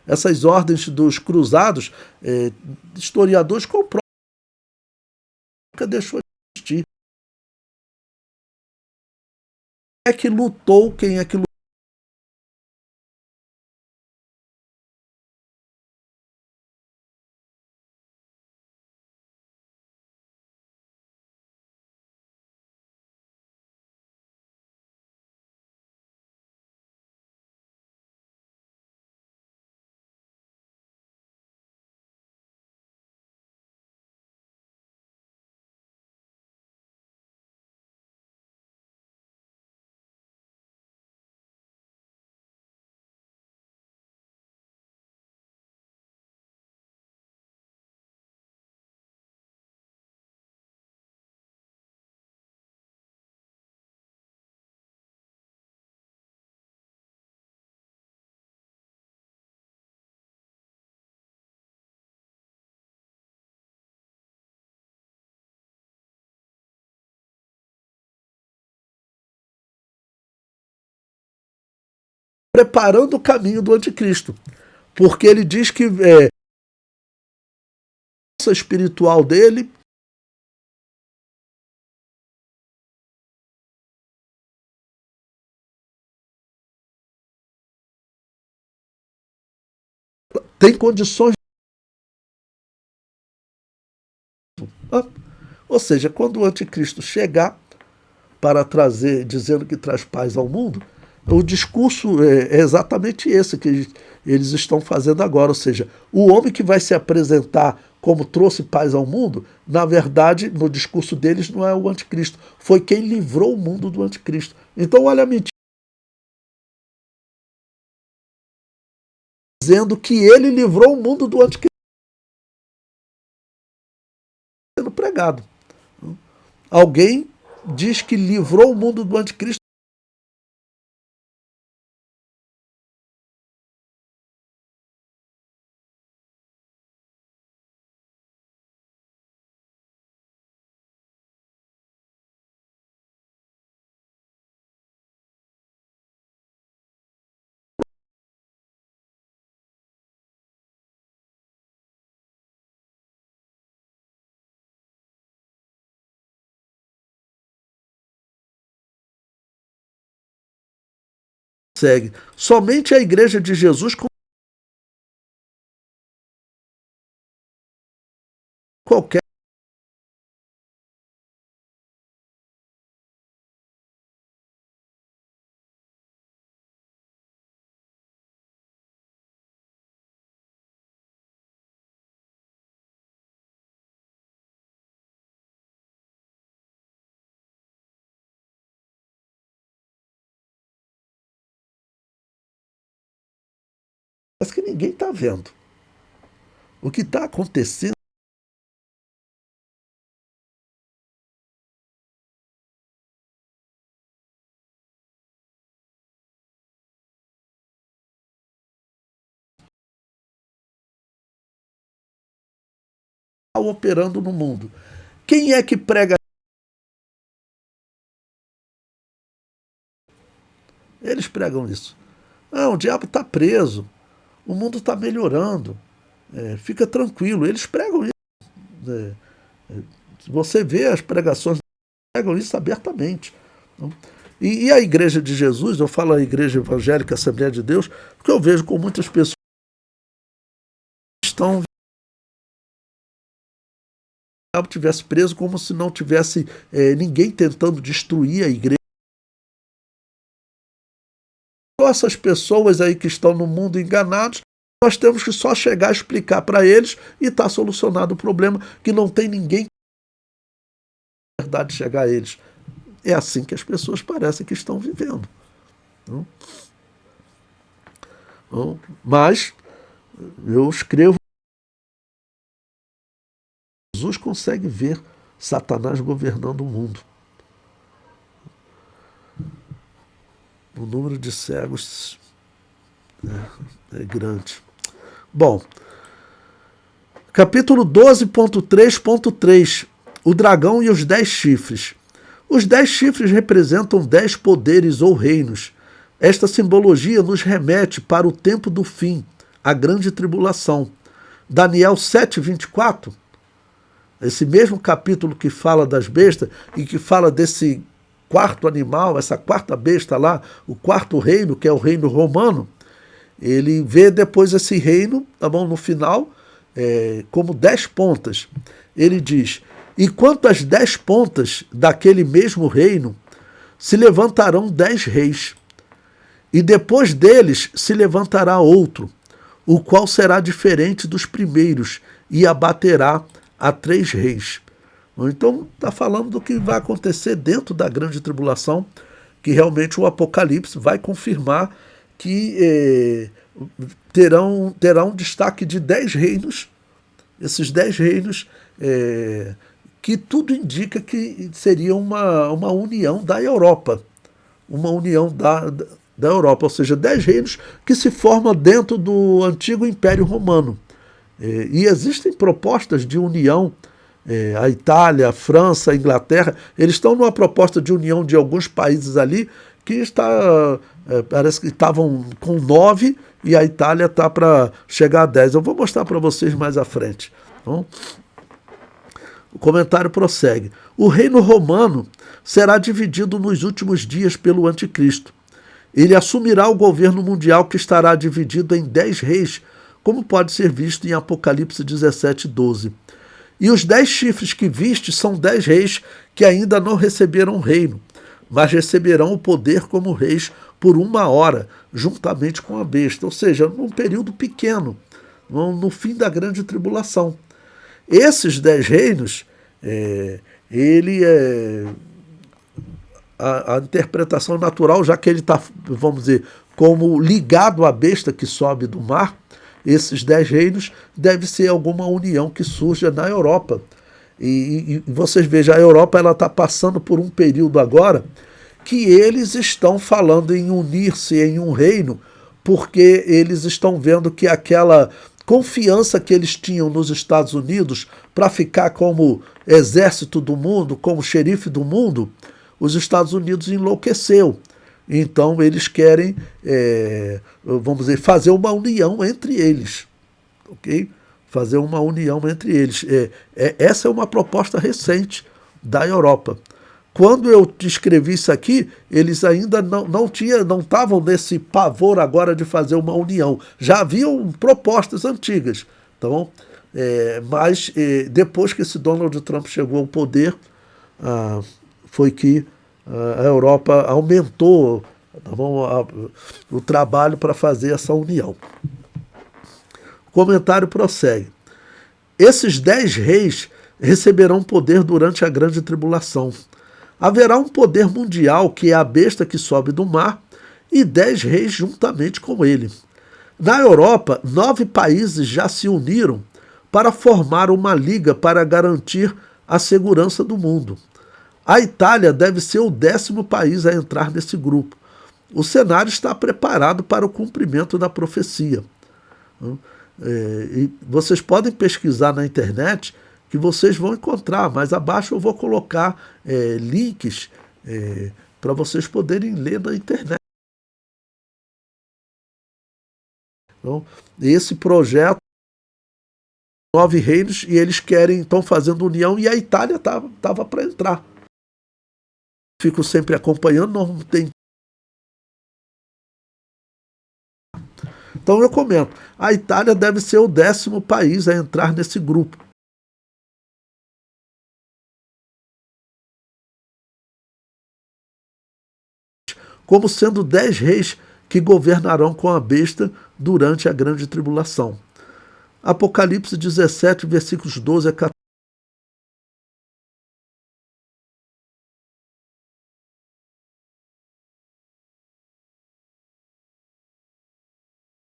essas ordens dos cruzados, historiadores comprovam que deixou de existir. é que lutou, quem é que lutou preparando o caminho do anticristo. Porque ele diz que a força espiritual dele tem condições. Ou seja, quando o anticristo chegar para trazer, dizendo que traz paz ao mundo, o discurso é exatamente esse que eles estão fazendo agora. Ou seja, o homem que vai se apresentar como trouxe paz ao mundo, na verdade, no discurso deles, não é o anticristo. Foi quem livrou o mundo do anticristo. Então, olha a mentira. Dizendo que ele livrou o mundo do anticristo sendo pregado. Alguém diz que livrou o mundo do anticristo. Segue. Somente a igreja de Jesus qualquer. Mas que ninguém está vendo. O que está acontecendo está operando no mundo. Quem é que prega? Eles pregam isso. Ah, o diabo está preso. O mundo está melhorando. Fica tranquilo. Eles pregam isso. É, você vê as pregações, pregam isso abertamente. E a igreja de Jesus, eu falo a igreja evangélica, Assembleia de Deus, porque eu vejo com muitas pessoas que estão tivesse preso como se não tivesse ninguém tentando destruir a igreja. Essas pessoas aí que estão no mundo enganados, nós temos que só chegar a explicar para eles e está solucionado o problema, que não tem ninguém que na verdade chegar a eles. É assim que as pessoas parecem que estão vivendo. Mas eu escrevo, Jesus consegue ver Satanás governando o mundo. O número de cegos é grande. Bom, capítulo 12.3.3, o dragão e os 10 chifres. Os 10 chifres representam 10 poderes ou reinos. Esta simbologia nos remete para o tempo do fim, a grande tribulação. Daniel 7:24, esse mesmo capítulo que fala das bestas e que fala desse quarto animal, essa quarta besta lá, o quarto reino, que é o reino romano, ele vê depois esse reino, tá bom, no final, como 10 pontas. Ele diz: e quanto às 10 pontas daquele mesmo reino, se levantarão 10 reis, e depois deles se levantará outro, o qual será diferente dos primeiros, e abaterá a 3 reis. Então está falando do que vai acontecer dentro da grande tribulação, que realmente o Apocalipse vai confirmar que terá um destaque de 10 reinos, esses 10 reinos, que tudo indica que seria uma união da Europa, uma união da Europa, ou seja, 10 reinos que se formam dentro do antigo Império Romano. E existem propostas de união, a Itália, a França, a Inglaterra, eles estão numa proposta de união de alguns países ali que parece que estavam com 9 e a Itália está para chegar a 10. Eu vou mostrar para vocês mais à frente. Então, o comentário prossegue. O reino romano será dividido nos últimos dias pelo anticristo. Ele assumirá o governo mundial, que estará dividido em 10 reis, como pode ser visto em Apocalipse 17:12. E os 10 chifres que viste são 10 reis que ainda não receberam reino, mas receberão o poder como reis por 1 hora, juntamente com a besta, ou seja, num período pequeno, no fim da grande tribulação. Esses 10 reinos, a interpretação natural, já que ele está, vamos dizer, como ligado à besta que sobe do mar, esses 10 reinos deve ser alguma união que surja na Europa. E vocês vejam, a Europa está passando por um período agora que eles estão falando em unir-se em um reino, porque eles estão vendo que aquela confiança que eles tinham nos Estados Unidos para ficar como exército do mundo, como xerife do mundo, os Estados Unidos enlouqueceu. Então eles querem, vamos dizer, fazer uma união entre eles, ok? Fazer uma união entre eles. Essa é uma proposta recente da Europa. Quando eu escrevi isso aqui, eles ainda não estavam nesse pavor agora de fazer uma união. Já haviam propostas antigas, tá bom? Mas depois que esse Donald Trump chegou ao poder, foi que a Europa aumentou, tá bom, o trabalho para fazer essa união. O comentário prossegue. Esses 10 reis receberão poder durante a grande tribulação. Haverá um poder mundial, que é a besta que sobe do mar, e 10 reis juntamente com ele. Na Europa, 9 países já se uniram para formar uma liga para garantir a segurança do mundo. A Itália deve ser o 10º país a entrar nesse grupo. O cenário está preparado para o cumprimento da profecia. E vocês podem pesquisar na internet, que vocês vão encontrar, mas abaixo eu vou colocar links para vocês poderem ler na internet. Então, esse projeto, 9 reinos, e eles estão fazendo união, e a Itália estava para entrar. Fico sempre acompanhando, não tem. Então eu comento, a Itália deve ser o 10º país a entrar nesse grupo. Como sendo 10 reis que governarão com a besta durante a grande tribulação. Apocalipse 17, versículos 12 a 14.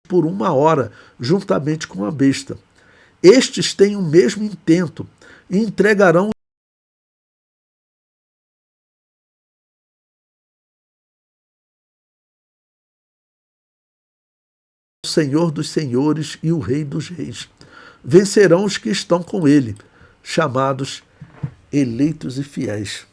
Por 1 hora, juntamente com a besta. Estes têm o mesmo intento e entregarão o Senhor dos senhores e o Rei dos reis. Vencerão os que estão com ele, chamados eleitos e fiéis.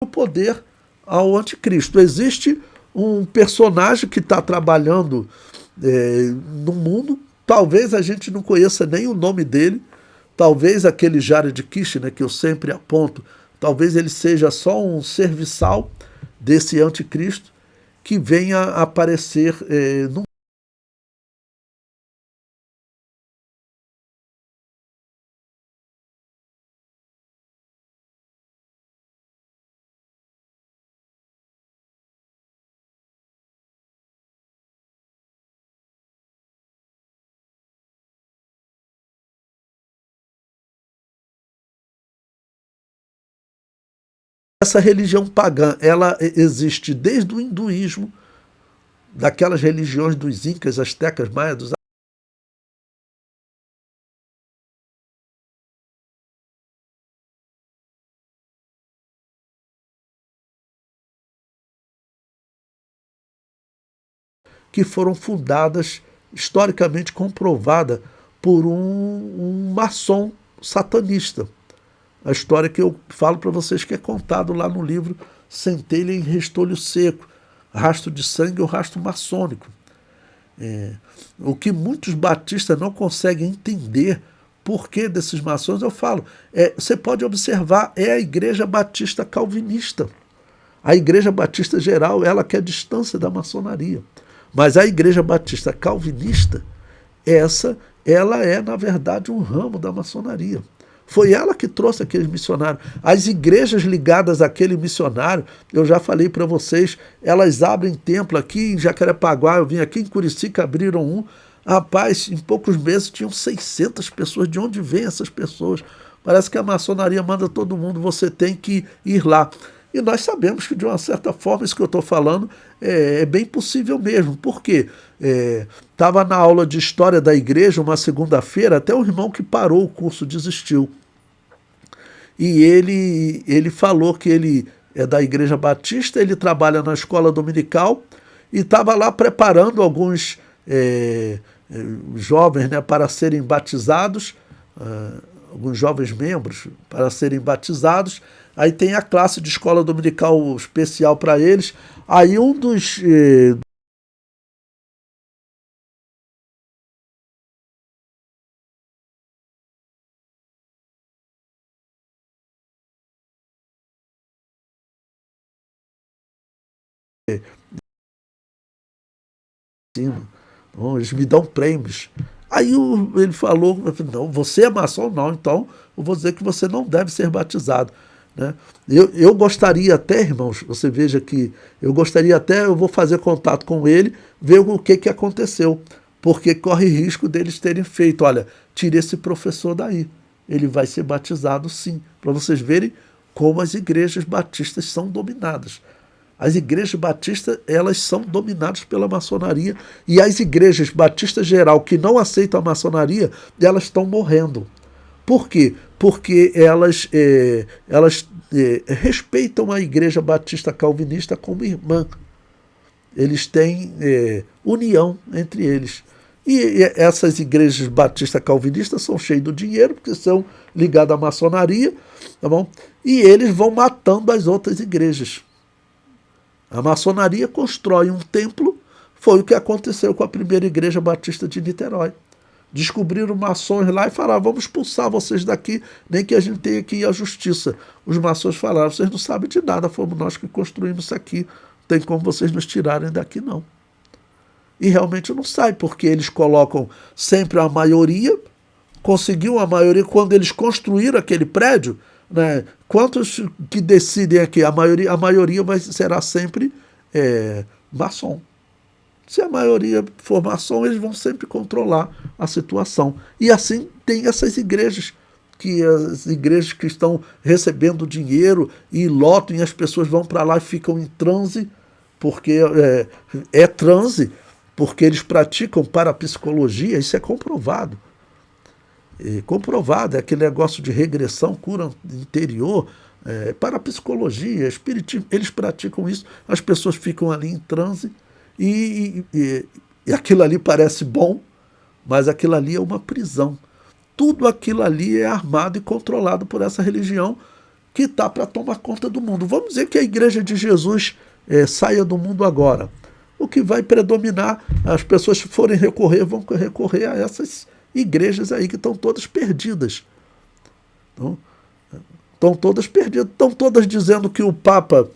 O poder ao anticristo. Existe um personagem que está trabalhando no mundo. Talvez a gente não conheça nem o nome dele, talvez aquele Jared Kushner, que eu sempre aponto, talvez ele seja só um serviçal desse anticristo que venha a aparecer no essa religião pagã, ela existe desde o hinduísmo, daquelas religiões dos incas, astecas, maias, dos que foram fundadas, historicamente comprovada, por um maçom satanista. A história que eu falo para vocês que é contado lá no livro Centelha em Restolho Seco, Rastro de Sangue ou Rastro Maçônico. O que muitos batistas não conseguem entender por que desses maçons, eu falo, você pode observar, é a Igreja Batista Calvinista. A Igreja Batista Geral, ela quer distância da maçonaria. Mas a Igreja Batista Calvinista, ela é, na verdade, um ramo da maçonaria. Foi ela que trouxe aqueles missionários. As igrejas ligadas àquele missionário, eu já falei para vocês, elas abrem templo aqui em Jacarepaguá, eu vim aqui em Curicica, abriram um. Rapaz, em poucos meses tinham 600 pessoas. De onde vêm essas pessoas? Parece que a maçonaria manda todo mundo, você tem que ir lá. E nós sabemos que, de uma certa forma, isso que eu estou falando é bem possível mesmo. Por quê? Estava na aula de História da Igreja, uma segunda-feira, até o irmão que parou o curso desistiu. E ele falou que ele é da Igreja Batista, ele trabalha na escola dominical e estava lá preparando alguns jovens, né, para serem batizados, alguns jovens membros para serem batizados. Aí tem a classe de escola dominical especial para eles. Aí um dos eles me dão prêmios. Aí ele falou, não, você é maçom? Não, então eu vou dizer que você não deve ser batizado. Né? Eu gostaria até, irmãos, você veja que eu vou fazer contato com ele, ver o que aconteceu, porque corre risco deles terem feito, olha, tire esse professor daí, ele vai ser batizado sim, para vocês verem como as igrejas batistas são dominadas. As igrejas batistas, elas são dominadas pela maçonaria, e as igrejas batistas geral que não aceitam a maçonaria, elas estão morrendo. Por quê? Porque elas respeitam a Igreja Batista Calvinista como irmã. Eles têm união entre eles. E essas igrejas batistas calvinistas são cheias do dinheiro, porque são ligadas à maçonaria, tá bom? E eles vão matando as outras igrejas. A maçonaria constrói um templo, foi o que aconteceu com a primeira igreja batista de Niterói. Descobriram maçons lá e falaram, vamos expulsar vocês daqui, nem que a gente tenha que ir à justiça. Os maçons falaram, vocês não sabem de nada, fomos nós que construímos isso aqui, não tem como vocês nos tirarem daqui não. E realmente não sai, porque eles colocam sempre a maioria, conseguiu a maioria quando eles construíram aquele prédio, né? Quantos que decidem aqui? A maioria será sempre maçom. Se a maioria for maçom, eles vão sempre controlar a situação. E assim tem essas igrejas, as igrejas que estão recebendo dinheiro e lotam, e as pessoas vão para lá e ficam em transe, porque transe, porque eles praticam parapsicologia, isso é comprovado. Comprovado, é aquele negócio de regressão, cura interior, parapsicologia, espiritismo, eles praticam isso, as pessoas ficam ali em transe, e aquilo ali parece bom, mas aquilo ali é uma prisão. Tudo aquilo ali é armado e controlado por essa religião que está para tomar conta do mundo. Vamos dizer que a Igreja de Jesus saia do mundo agora. O que vai predominar, as pessoas que forem recorrer, vão recorrer a essas igrejas aí que estão todas perdidas. Então, estão todas perdidas, estão todas dizendo que o Papa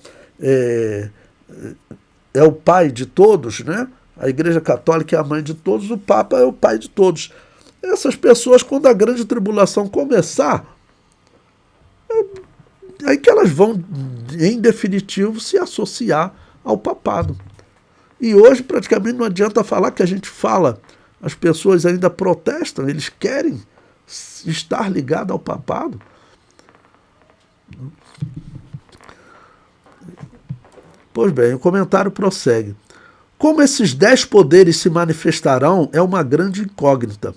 é o pai de todos, né? A Igreja Católica é a mãe de todos, o Papa é o pai de todos. Essas pessoas, quando a grande tribulação começar, aí que elas vão, em definitivo, se associar ao papado. E hoje, praticamente, não adianta falar que a gente fala. As pessoas ainda protestam, eles querem estar ligados ao papado. Pois bem, o comentário prossegue. Como esses 10 poderes se manifestarão é uma grande incógnita.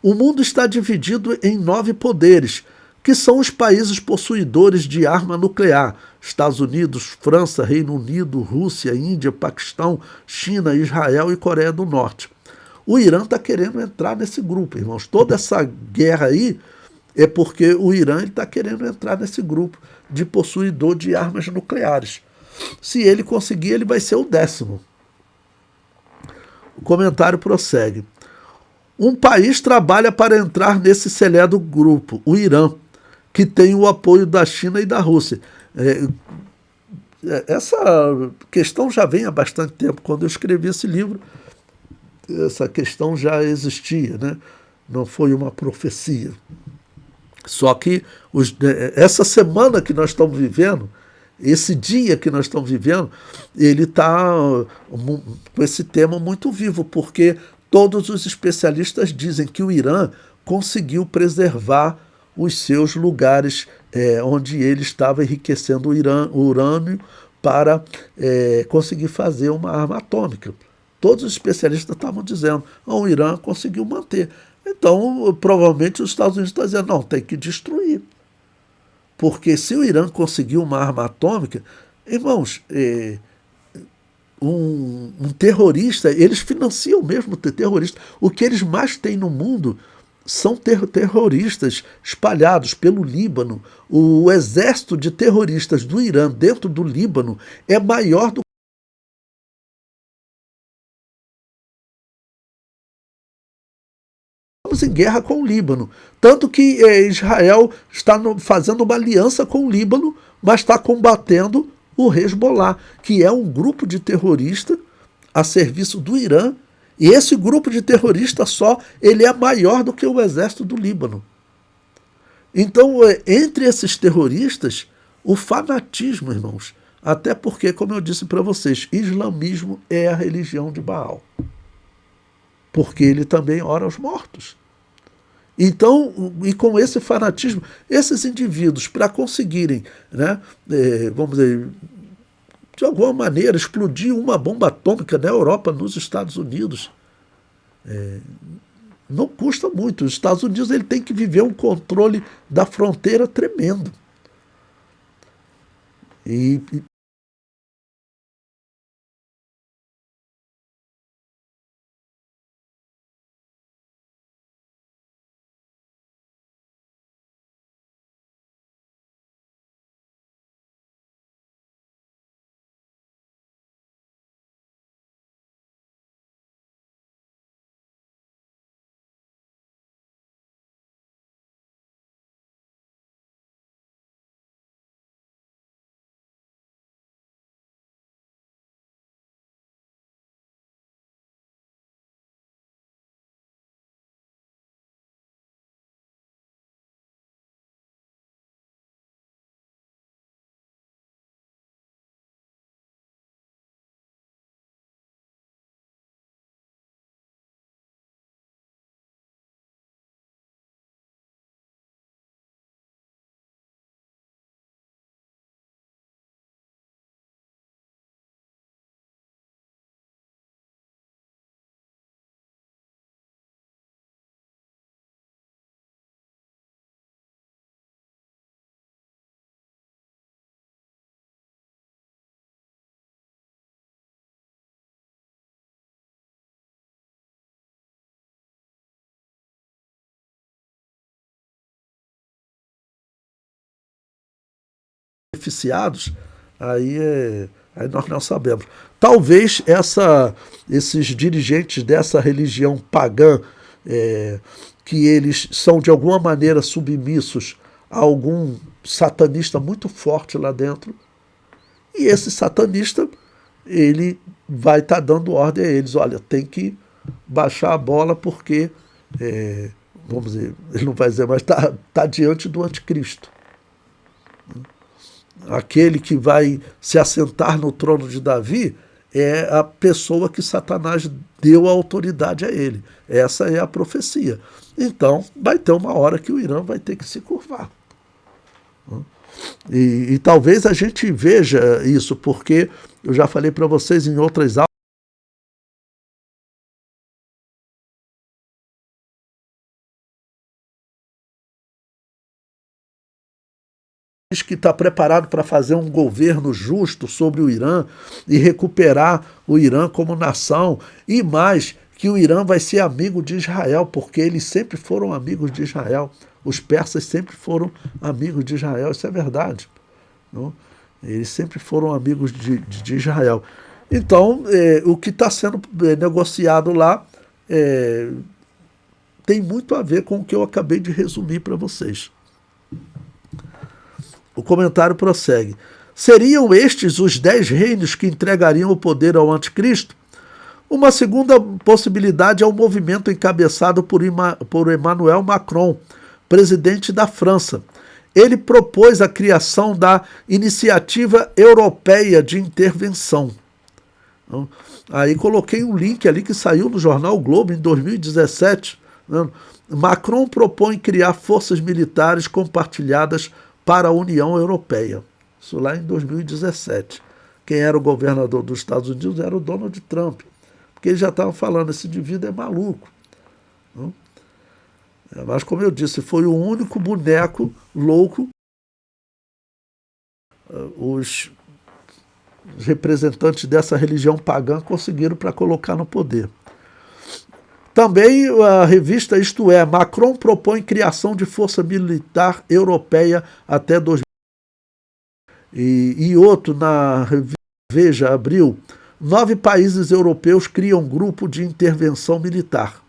O mundo está dividido em 9 poderes, que são os países possuidores de arma nuclear: Estados Unidos, França, Reino Unido, Rússia, Índia, Paquistão, China, Israel e Coreia do Norte. O Irã está querendo entrar nesse grupo, irmãos. Toda essa guerra aí é porque o Irã está querendo entrar nesse grupo de possuidor de armas nucleares. Se ele conseguir, ele vai ser o 10º. O comentário prossegue. Um país trabalha para entrar nesse seleto grupo, o Irã, que tem o apoio da China e da Rússia. Essa questão já vem há bastante tempo. Quando eu escrevi esse livro, essa questão já existia, né? Não foi uma profecia. Só que essa semana que nós estamos vivendo, esse dia que nós estamos vivendo, ele está com esse tema muito vivo, porque todos os especialistas dizem que o Irã conseguiu preservar os seus lugares onde ele estava enriquecendo o urânio para conseguir fazer uma arma atômica. Todos os especialistas estavam dizendo que o Irã conseguiu manter. Então, provavelmente os Estados Unidos estão dizendo, não, tem que destruir. Porque se o Irã conseguir uma arma atômica, irmãos, um terrorista, eles financiam mesmo terroristas. O que eles mais têm no mundo são terroristas espalhados pelo Líbano. O exército de terroristas do Irã dentro do Líbano é maior do que estamos em guerra com o Líbano. Tanto que Israel está fazendo uma aliança com o Líbano, mas está combatendo o Hezbollah, que é um grupo de terroristas a serviço do Irã. E esse grupo de terroristas só, ele é maior do que o exército do Líbano. Então, entre esses terroristas, o fanatismo, irmãos. Até porque, como eu disse para vocês, islamismo é a religião de Baal. Porque ele também ora aos mortos. Então, e com esse fanatismo, esses indivíduos, para conseguirem, né, vamos dizer, de alguma maneira, explodir uma bomba atômica na Europa, nos Estados Unidos, não custa muito. Os Estados Unidos ele tem que viver um controle da fronteira tremendo. E beneficiados, aí Aí nós não sabemos. Talvez esses dirigentes dessa religião pagã, que eles são de alguma maneira submissos a algum satanista muito forte lá dentro, e esse satanista, ele vai estar dando ordem a eles, olha, tem que baixar a bola porque, vamos dizer, ele não vai dizer, mas está diante do anticristo. Aquele que vai se assentar no trono de Davi é a pessoa que Satanás deu a autoridade a ele. Essa é a profecia. Então, vai ter uma hora que o Irã vai ter que se curvar. E talvez a gente veja isso, porque eu já falei para vocês em outras aulas, que está preparado para fazer um governo justo sobre o Irã e recuperar o Irã como nação, e mais, que o Irã vai ser amigo de Israel, porque eles sempre foram amigos de Israel. Os persas sempre foram amigos de Israel, isso é verdade. Não? Eles sempre foram amigos de Israel. Então, o que está sendo negociado lá tem muito a ver com o que eu acabei de resumir para vocês. O comentário prossegue. Seriam estes os 10 reinos que entregariam o poder ao anticristo? Uma segunda possibilidade é o movimento encabeçado por Emmanuel Macron, presidente da França. Ele propôs a criação da Iniciativa Europeia de Intervenção. Então, aí coloquei um link ali que saiu no jornal o Globo em 2017. Macron propõe criar forças militares compartilhadas para a União Europeia. Isso lá em 2017. Quem era o governador dos Estados Unidos era o Donald Trump. Porque ele já estava falando, esse indivíduo é maluco. Mas, como eu disse, foi o único boneco louco. Os representantes dessa religião pagã conseguiram para colocar no poder. Também a revista Isto É, Macron propõe criação de força militar europeia até 2020. E outro, na Veja, Abril, 9 países europeus criam um grupo de intervenção militar.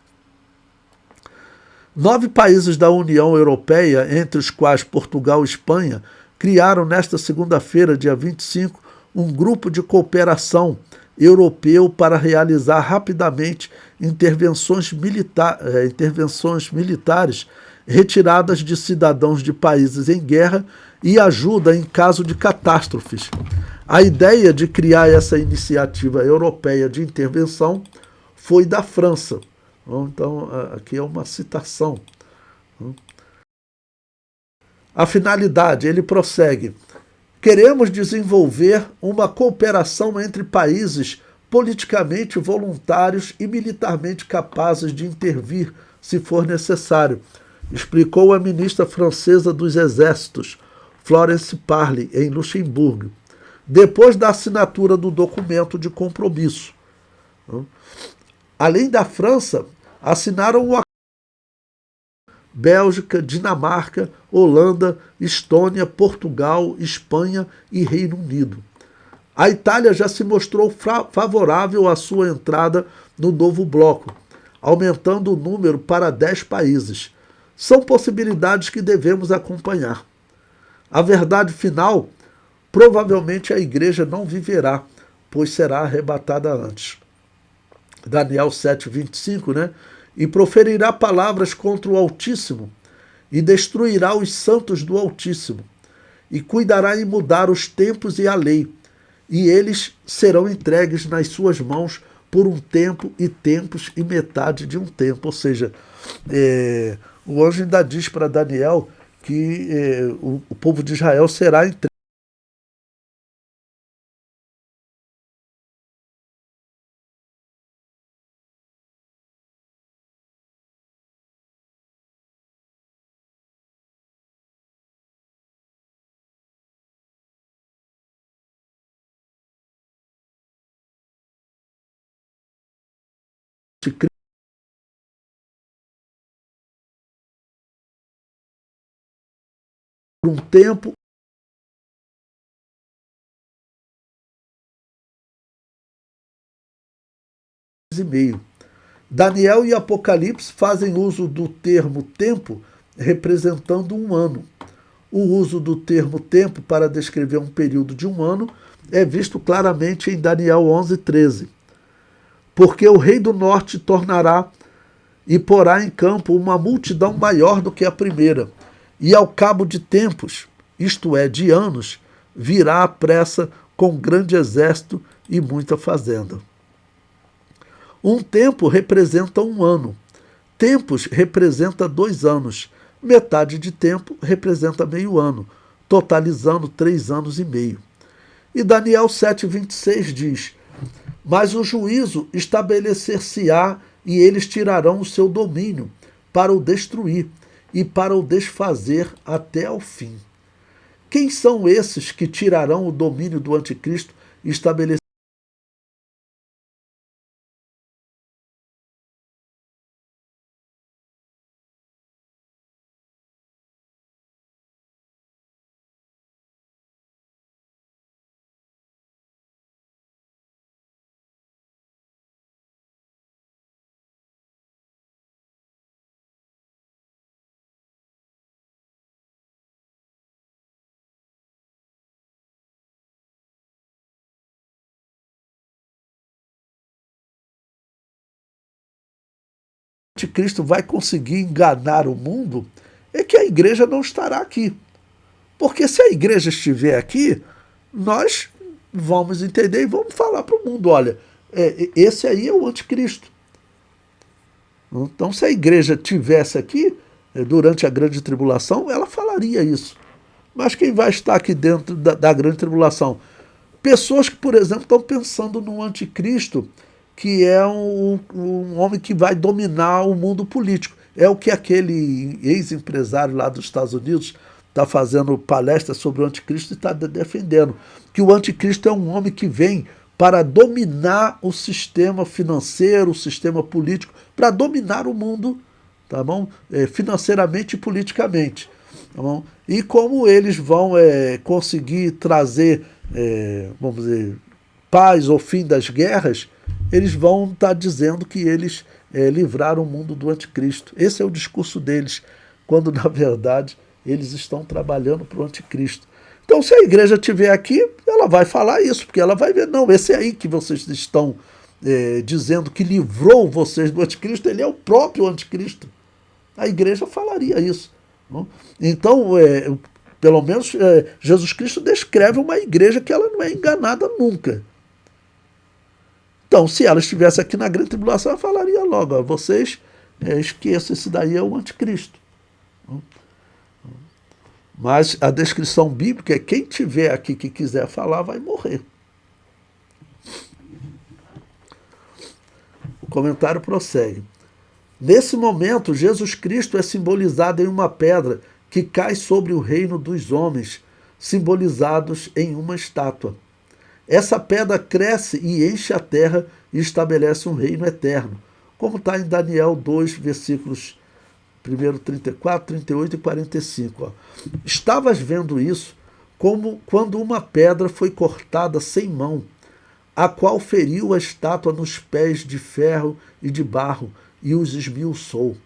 9 países da União Europeia, entre os quais Portugal e Espanha, criaram nesta segunda-feira, dia 25, um grupo de cooperação europeu para realizar rapidamente intervenções militares retiradas de cidadãos de países em guerra e ajuda em caso de catástrofes. A ideia de criar essa iniciativa europeia de intervenção foi da França. Então, aqui é uma citação. A finalidade, ele prossegue. Queremos desenvolver uma cooperação entre países politicamente voluntários e militarmente capazes de intervir, se for necessário, explicou a ministra francesa dos Exércitos, Florence Parly, em Luxemburgo, depois da assinatura do documento de compromisso. Além da França, assinaram o Bélgica, Dinamarca, Holanda, Estônia, Portugal, Espanha e Reino Unido. A Itália já se mostrou favorável à sua entrada no novo bloco, aumentando o número para 10 países. São possibilidades que devemos acompanhar. A verdade final, provavelmente a igreja não viverá, pois será arrebatada antes. Daniel 7:25, né? E proferirá palavras contra o Altíssimo, e destruirá os santos do Altíssimo, e cuidará em mudar os tempos e a lei, e eles serão entregues nas suas mãos por um tempo e tempos e metade de um tempo. Ou seja, o anjo ainda diz para Daniel que o povo de Israel será entregue por um tempo e meio. Daniel e Apocalipse fazem uso do termo tempo representando um ano. O uso do termo tempo para descrever um período de um ano é visto claramente em Daniel 11:13. Porque o rei do norte tornará e porá em campo uma multidão maior do que a primeira, e ao cabo de tempos, isto é, de anos, virá à pressa com grande exército e muita fazenda. Um tempo representa um ano. Tempos representa 2 anos. Metade de tempo representa meio ano, totalizando 3 anos e meio. E Daniel 7:26 diz: mas o juízo estabelecer-se-á e eles tirarão o seu domínio para o destruir e para o desfazer até ao fim. Quem são esses que tirarão o domínio do anticristo e estabelecer anticristo vai conseguir enganar o mundo? É que a igreja não estará aqui. Porque se a igreja estiver aqui, nós vamos entender e vamos falar para o mundo, olha, esse aí é o anticristo. Então, se a igreja tivesse aqui, durante a grande tribulação, ela falaria isso. Mas quem vai estar aqui dentro da grande tribulação? Pessoas que, por exemplo, estão pensando no anticristo, que é um homem que vai dominar o mundo político. É o que aquele ex-empresário lá dos Estados Unidos está fazendo palestra sobre o anticristo e está defendendo. Que o anticristo é um homem que vem para dominar o sistema financeiro, o sistema político, para dominar o mundo, tá bom? Financeiramente e politicamente. Tá bom? E como eles vão conseguir trazer, vamos dizer, paz ou fim das guerras, eles vão estar dizendo que eles livraram o mundo do anticristo. Esse é o discurso deles, quando na verdade eles estão trabalhando para o anticristo. Então, se a igreja estiver aqui, ela vai falar isso, porque ela vai ver, não, esse aí que vocês estão dizendo que livrou vocês do anticristo, ele é o próprio anticristo. A igreja falaria isso. Não? Então, pelo menos, Jesus Cristo descreve uma igreja que ela não é enganada nunca. Então, se ela estivesse aqui na grande tribulação, ela falaria logo, vocês esqueçam, esse daí é o anticristo. Não? Mas a descrição bíblica é quem tiver aqui que quiser falar vai morrer. O comentário prossegue. Nesse momento, Jesus Cristo é simbolizado em uma pedra que cai sobre o reino dos homens, simbolizados em uma estátua. Essa pedra cresce e enche a terra e estabelece um reino eterno, como está em Daniel 2, versículos 1, 34, 38 e 45. Ó. Estavas vendo isso como quando uma pedra foi cortada sem mão, a qual feriu a estátua nos pés de ferro e de barro e os esmiuçou.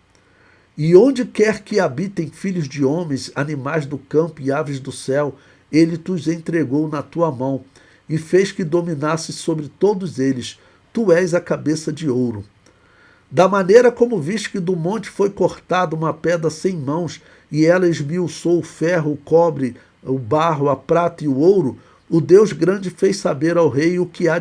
E onde quer que habitem filhos de homens, animais do campo e aves do céu, ele os entregou na tua mão e fez que dominasse sobre todos eles. Tu és a cabeça de ouro. Da maneira como viste que do monte foi cortada uma pedra sem mãos, e ela esmiuçou o ferro, o cobre, o barro, a prata e o ouro, o Deus grande fez saber ao rei o que há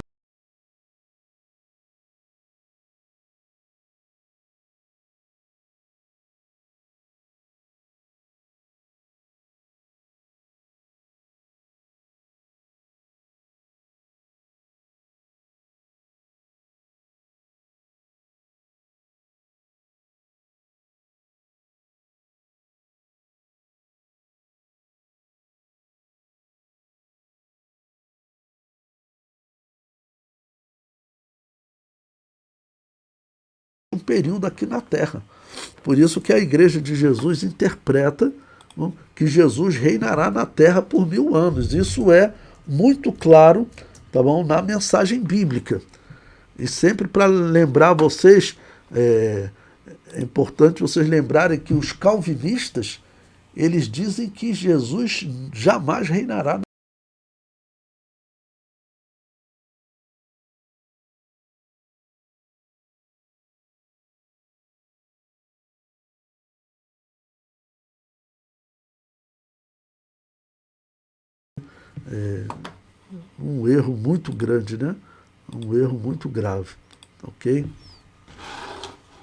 um período aqui na Terra. Por isso que a Igreja de Jesus interpreta que Jesus reinará na Terra por 1000 anos. Isso é muito claro, tá bom, na mensagem bíblica. E sempre para lembrar vocês, é importante vocês lembrarem que os calvinistas, eles dizem que Jesus jamais reinará. Um erro muito grande, né? Um erro muito grave, ok?